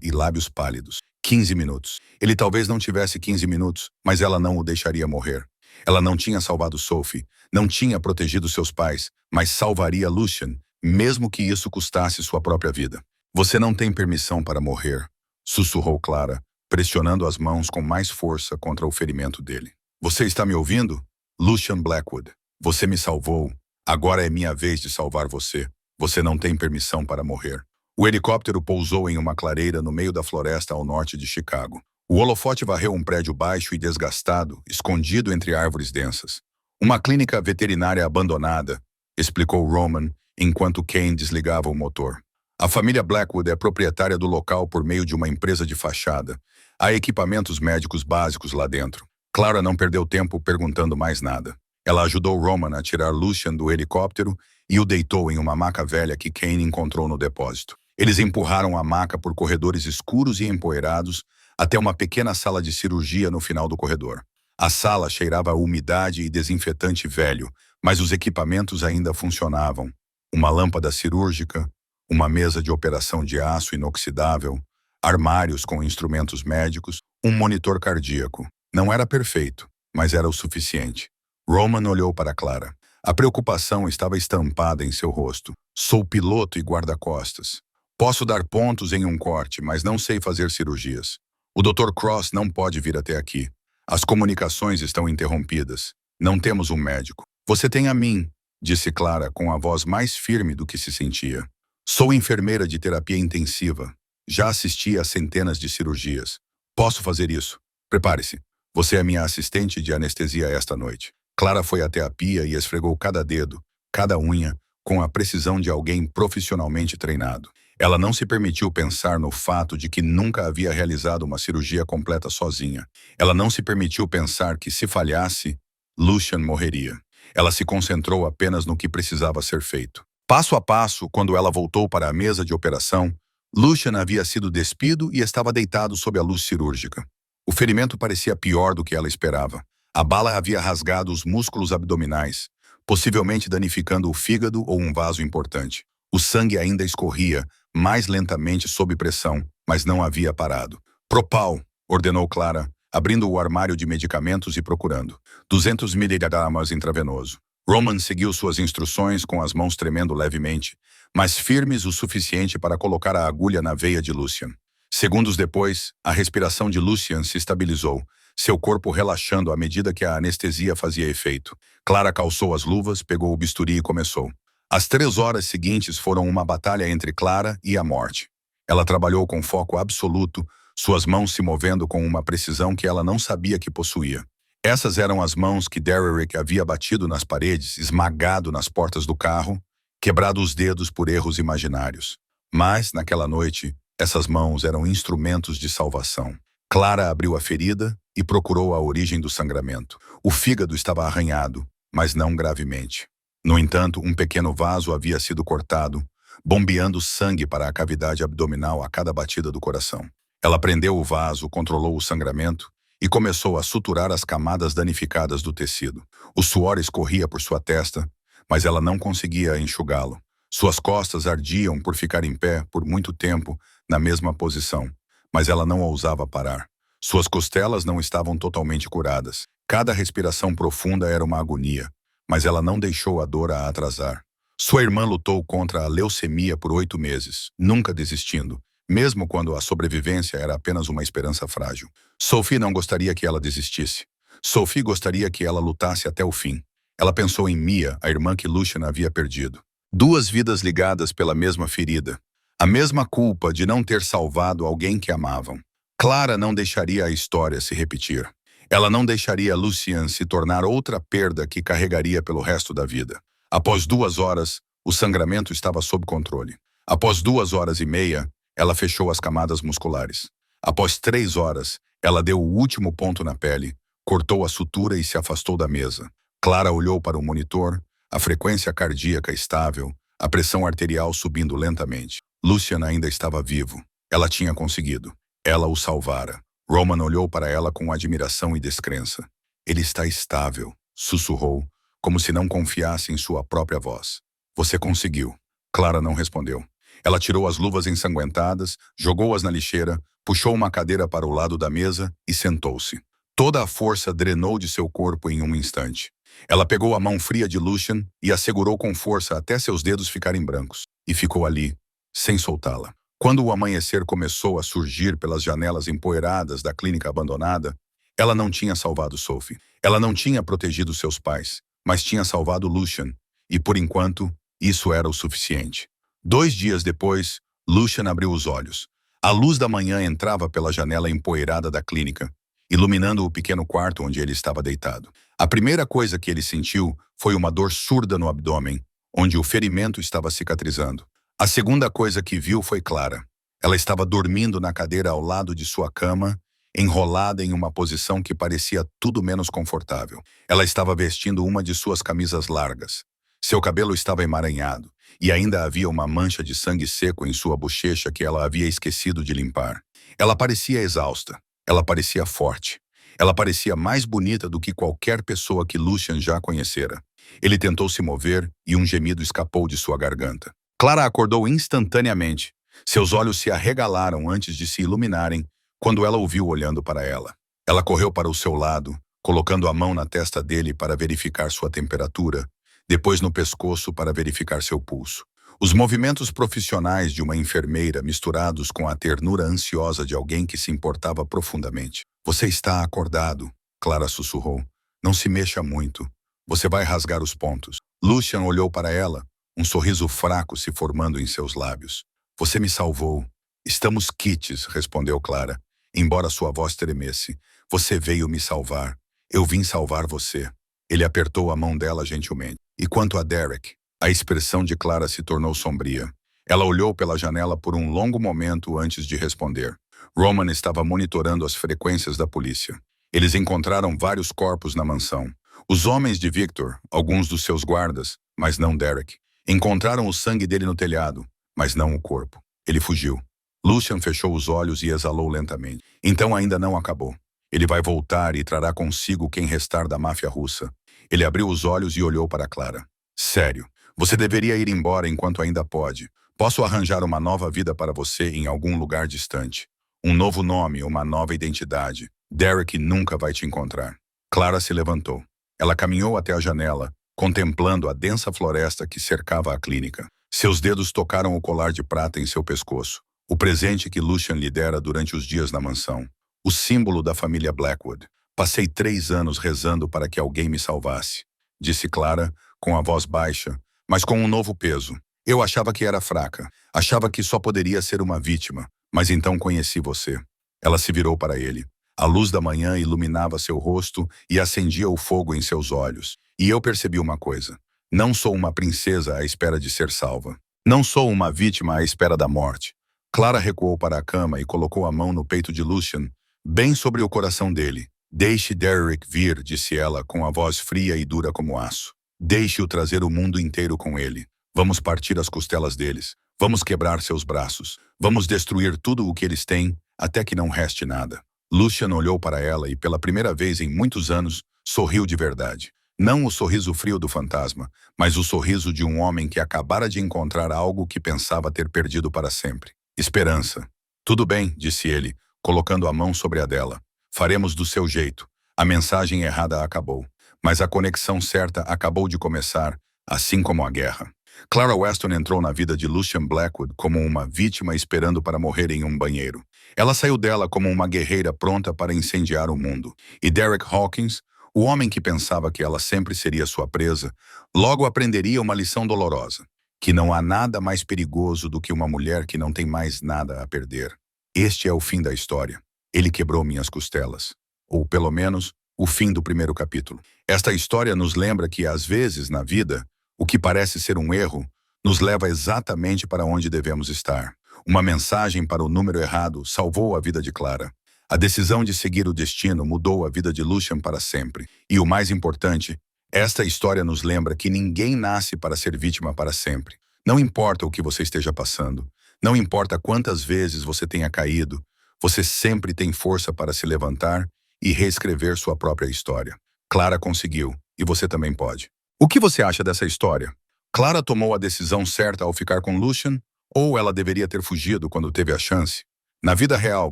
Speaker 1: e lábios pálidos. 15 minutos. Ele talvez não tivesse 15 minutos, mas ela não o deixaria morrer. Ela não tinha salvado Sophie, não tinha protegido seus pais, mas salvaria Lucien, mesmo que isso custasse sua própria vida. Você não tem permissão para morrer, sussurrou Clara, pressionando as mãos com mais força contra o ferimento dele. Você está me ouvindo? Lucien Blackwood, você me salvou. Agora é minha vez de salvar você. Você não tem permissão para morrer. O helicóptero pousou em uma clareira no meio da floresta ao norte de Chicago. O holofote varreu um prédio baixo e desgastado, escondido entre árvores densas. Uma clínica veterinária abandonada, explicou Roman, enquanto Kane desligava o motor. A família Blackwood é proprietária do local por meio de uma empresa de fachada. Há equipamentos médicos básicos lá dentro. Clara não perdeu tempo perguntando mais nada. Ela ajudou Roman a tirar Lucien do helicóptero e o deitou em uma maca velha que Kane encontrou no depósito. Eles empurraram a maca por corredores escuros e empoeirados até uma pequena sala de cirurgia no final do corredor. A sala cheirava a umidade e desinfetante velho, mas os equipamentos ainda funcionavam. Uma lâmpada cirúrgica, uma mesa de operação de aço inoxidável, armários com instrumentos médicos, um monitor cardíaco. Não era perfeito, mas era o suficiente. Roman olhou para Clara. A preocupação estava estampada em seu rosto. Sou piloto e guarda-costas. Posso dar pontos em um corte, mas não sei fazer cirurgias. O Dr. Cross não pode vir até aqui. As comunicações estão interrompidas. Não temos um médico. Você tem a mim, disse Clara com a voz mais firme do que se sentia. Sou enfermeira de terapia intensiva. Já assisti a centenas de cirurgias. Posso fazer isso. Prepare-se. Você é minha assistente de anestesia esta noite. Clara foi até a pia e esfregou cada dedo, cada unha, com a precisão de alguém profissionalmente treinado. Ela não se permitiu pensar no fato de que nunca havia realizado uma cirurgia completa sozinha. Ela não se permitiu pensar que, se falhasse, Lucien morreria. Ela se concentrou apenas no que precisava ser feito. Passo a passo, quando ela voltou para a mesa de operação, Lucien havia sido despido e estava deitado sob a luz cirúrgica. O ferimento parecia pior do que ela esperava. A bala havia rasgado os músculos abdominais, possivelmente danificando o fígado ou um vaso importante. O sangue ainda escorria, mais lentamente sob pressão, mas não havia parado. Propal, ordenou Clara, abrindo o armário de medicamentos e procurando. 200 miligramas intravenoso. Roman seguiu suas instruções com as mãos tremendo levemente, mas firmes o suficiente para colocar a agulha na veia de Lucien. Segundos depois, a respiração de Lucien se estabilizou, seu corpo relaxando à medida que a anestesia fazia efeito. Clara calçou as luvas, pegou o bisturi e começou. As 3 horas seguintes foram uma batalha entre Clara e a morte. Ela trabalhou com foco absoluto, suas mãos se movendo com uma precisão que ela não sabia que possuía. Essas eram as mãos que Derrick havia batido nas paredes, esmagado nas portas do carro, quebrado os dedos por erros imaginários. Mas, naquela noite, essas mãos eram instrumentos de salvação. Clara abriu a ferida e procurou a origem do sangramento. O fígado estava arranhado, mas não gravemente. No entanto, um pequeno vaso havia sido cortado, bombeando sangue para a cavidade abdominal a cada batida do coração. Ela prendeu o vaso, controlou o sangramento e começou a suturar as camadas danificadas do tecido. O suor escorria por sua testa, mas ela não conseguia enxugá-lo. Suas costas ardiam por ficar em pé por muito tempo na mesma posição, mas ela não ousava parar. Suas costelas não estavam totalmente curadas. Cada respiração profunda era uma agonia, mas ela não deixou a dor a atrasar. Sua irmã lutou contra a leucemia por 8 meses, nunca desistindo, mesmo quando a sobrevivência era apenas uma esperança frágil. Sophie não gostaria que ela desistisse. Sophie gostaria que ela lutasse até o fim. Ela pensou em Mia, a irmã que Lucien havia perdido. 2 vidas ligadas pela mesma ferida. A mesma culpa de não ter salvado alguém que amavam. Clara não deixaria a história se repetir. Ela não deixaria Lucien se tornar outra perda que carregaria pelo resto da vida. Após 2 horas, o sangramento estava sob controle. Após 2 horas e meia, ela fechou as camadas musculares. Após 3 horas, ela deu o último ponto na pele, cortou a sutura e se afastou da mesa. Clara olhou para o monitor, a frequência cardíaca estável, a pressão arterial subindo lentamente. Lucian ainda estava vivo. Ela tinha conseguido. Ela o salvara. Roman olhou para ela com admiração e descrença. Ele está estável, sussurrou, como se não confiasse em sua própria voz. Você conseguiu. Clara não respondeu. Ela tirou as luvas ensanguentadas, jogou-as na lixeira, puxou uma cadeira para o lado da mesa e sentou-se. Toda a força drenou de seu corpo em um instante. Ela pegou a mão fria de Lucian e a segurou com força até seus dedos ficarem brancos, e ficou ali, sem soltá-la. Quando o amanhecer começou a surgir pelas janelas empoeiradas da clínica abandonada, ela não tinha salvado Sophie. Ela não tinha protegido seus pais, mas tinha salvado Lucian, e por enquanto, isso era o suficiente. 2 dias depois, Lucian abriu os olhos. A luz da manhã entrava pela janela empoeirada da clínica, iluminando o pequeno quarto onde ele estava deitado. A primeira coisa que ele sentiu foi uma dor surda no abdômen, onde o ferimento estava cicatrizando. A segunda coisa que viu foi Clara. Ela estava dormindo na cadeira ao lado de sua cama, enrolada em uma posição que parecia tudo menos confortável. Ela estava vestindo uma de suas camisas largas. Seu cabelo estava emaranhado, e ainda havia uma mancha de sangue seco em sua bochecha que ela havia esquecido de limpar. Ela parecia exausta. Ela parecia forte. Ela parecia mais bonita do que qualquer pessoa que Lucian já conhecera. Ele tentou se mover e um gemido escapou de sua garganta. Clara acordou instantaneamente. Seus olhos se arregalaram antes de se iluminarem quando ela o viu olhando para ela. Ela correu para o seu lado, colocando a mão na testa dele para verificar sua temperatura, depois no pescoço para verificar seu pulso. Os movimentos profissionais de uma enfermeira misturados com a ternura ansiosa de alguém que se importava profundamente. Você está acordado, Clara sussurrou. Não se mexa muito. Você vai rasgar os pontos. Lucian olhou para ela, um sorriso fraco se formando em seus lábios. Você me salvou. Estamos quites, respondeu Clara, embora sua voz tremesse. Você veio me salvar. Eu vim salvar você. Ele apertou a mão dela gentilmente. E quanto a Derek? A expressão de Clara se tornou sombria. Ela olhou pela janela por um longo momento antes de responder. Roman estava monitorando as frequências da polícia. Eles encontraram vários corpos na mansão. Os homens de Victor, alguns dos seus guardas, mas não Derek, encontraram o sangue dele no telhado, mas não o corpo. Ele fugiu. Lucian fechou os olhos e exalou lentamente. Então ainda não acabou. Ele vai voltar e trará consigo quem restar da máfia russa. Ele abriu os olhos e olhou para Clara. Sério, você deveria ir embora enquanto ainda pode. Posso arranjar uma nova vida para você em algum lugar distante. Um novo nome, uma nova identidade. Derek nunca vai te encontrar. Clara se levantou. Ela caminhou até a janela, contemplando a densa floresta que cercava a clínica. Seus dedos tocaram o colar de prata em seu pescoço, o presente que Lucian lhe dera durante os dias na mansão. O símbolo da família Blackwood. Passei 3 anos rezando para que alguém me salvasse, disse Clara, com a voz baixa, mas com um novo peso. Eu achava que era fraca, achava que só poderia ser uma vítima, mas então conheci você. Ela se virou para ele. A luz da manhã iluminava seu rosto e acendia o fogo em seus olhos. E eu percebi uma coisa. Não sou uma princesa à espera de ser salva. Não sou uma vítima à espera da morte. Clara recuou para a cama e colocou a mão no peito de Lucian, bem sobre o coração dele. Deixe Derek vir, disse ela, com a voz fria e dura como aço. Deixe-o trazer o mundo inteiro com ele. Vamos partir as costelas deles. Vamos quebrar seus braços. Vamos destruir tudo o que eles têm, até que não reste nada. Lucian olhou para ela e, pela primeira vez em muitos anos, sorriu de verdade. Não o sorriso frio do fantasma, mas o sorriso de um homem que acabara de encontrar algo que pensava ter perdido para sempre. Esperança. Tudo bem, disse ele, colocando a mão sobre a dela. Faremos do seu jeito. A mensagem errada acabou. Mas a conexão certa acabou de começar, assim como a guerra. Clara Weston entrou na vida de Lucian Blackwood como uma vítima esperando para morrer em um banheiro. Ela saiu dela como uma guerreira pronta para incendiar o mundo. E Derek Hawkins, o homem que pensava que ela sempre seria sua presa, logo aprenderia uma lição dolorosa. Que não há nada mais perigoso do que uma mulher que não tem mais nada a perder. Este é o fim da história. Ele quebrou minhas costelas. Ou, pelo menos, o fim do primeiro capítulo. Esta história nos lembra que, às vezes, na vida, o que parece ser um erro nos leva exatamente para onde devemos estar. Uma mensagem para o número errado salvou a vida de Clara. A decisão de seguir o destino mudou a vida de Lucian para sempre. E o mais importante Esta história nos lembra que ninguém nasce para ser vítima para sempre. Não importa o que você esteja passando, não importa quantas vezes você tenha caído, você sempre tem força para se levantar e reescrever sua própria história. Clara conseguiu, e você também pode. O que você acha dessa história? Clara tomou a decisão certa ao ficar com Lucien, ou ela deveria ter fugido quando teve a chance? Na vida real,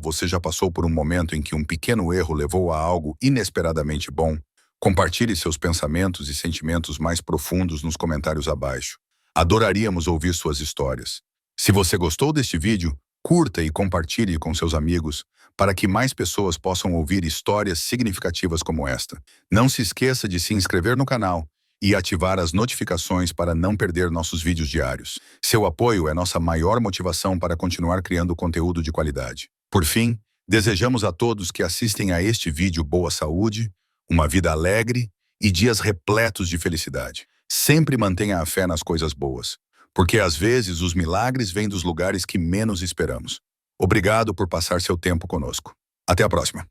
Speaker 1: você já passou por um momento em que um pequeno erro levou a algo inesperadamente bom? Compartilhe seus pensamentos e sentimentos mais profundos nos comentários abaixo. Adoraríamos ouvir suas histórias. Se você gostou deste vídeo, curta e compartilhe com seus amigos para que mais pessoas possam ouvir histórias significativas como esta. Não se esqueça de se inscrever no canal e ativar as notificações para não perder nossos vídeos diários. Seu apoio é nossa maior motivação para continuar criando conteúdo de qualidade. Por fim, desejamos a todos que assistem a este vídeo boa saúde, uma vida alegre e dias repletos de felicidade. Sempre mantenha a fé nas coisas boas, porque às vezes os milagres vêm dos lugares que menos esperamos. Obrigado por passar seu tempo conosco. Até a próxima.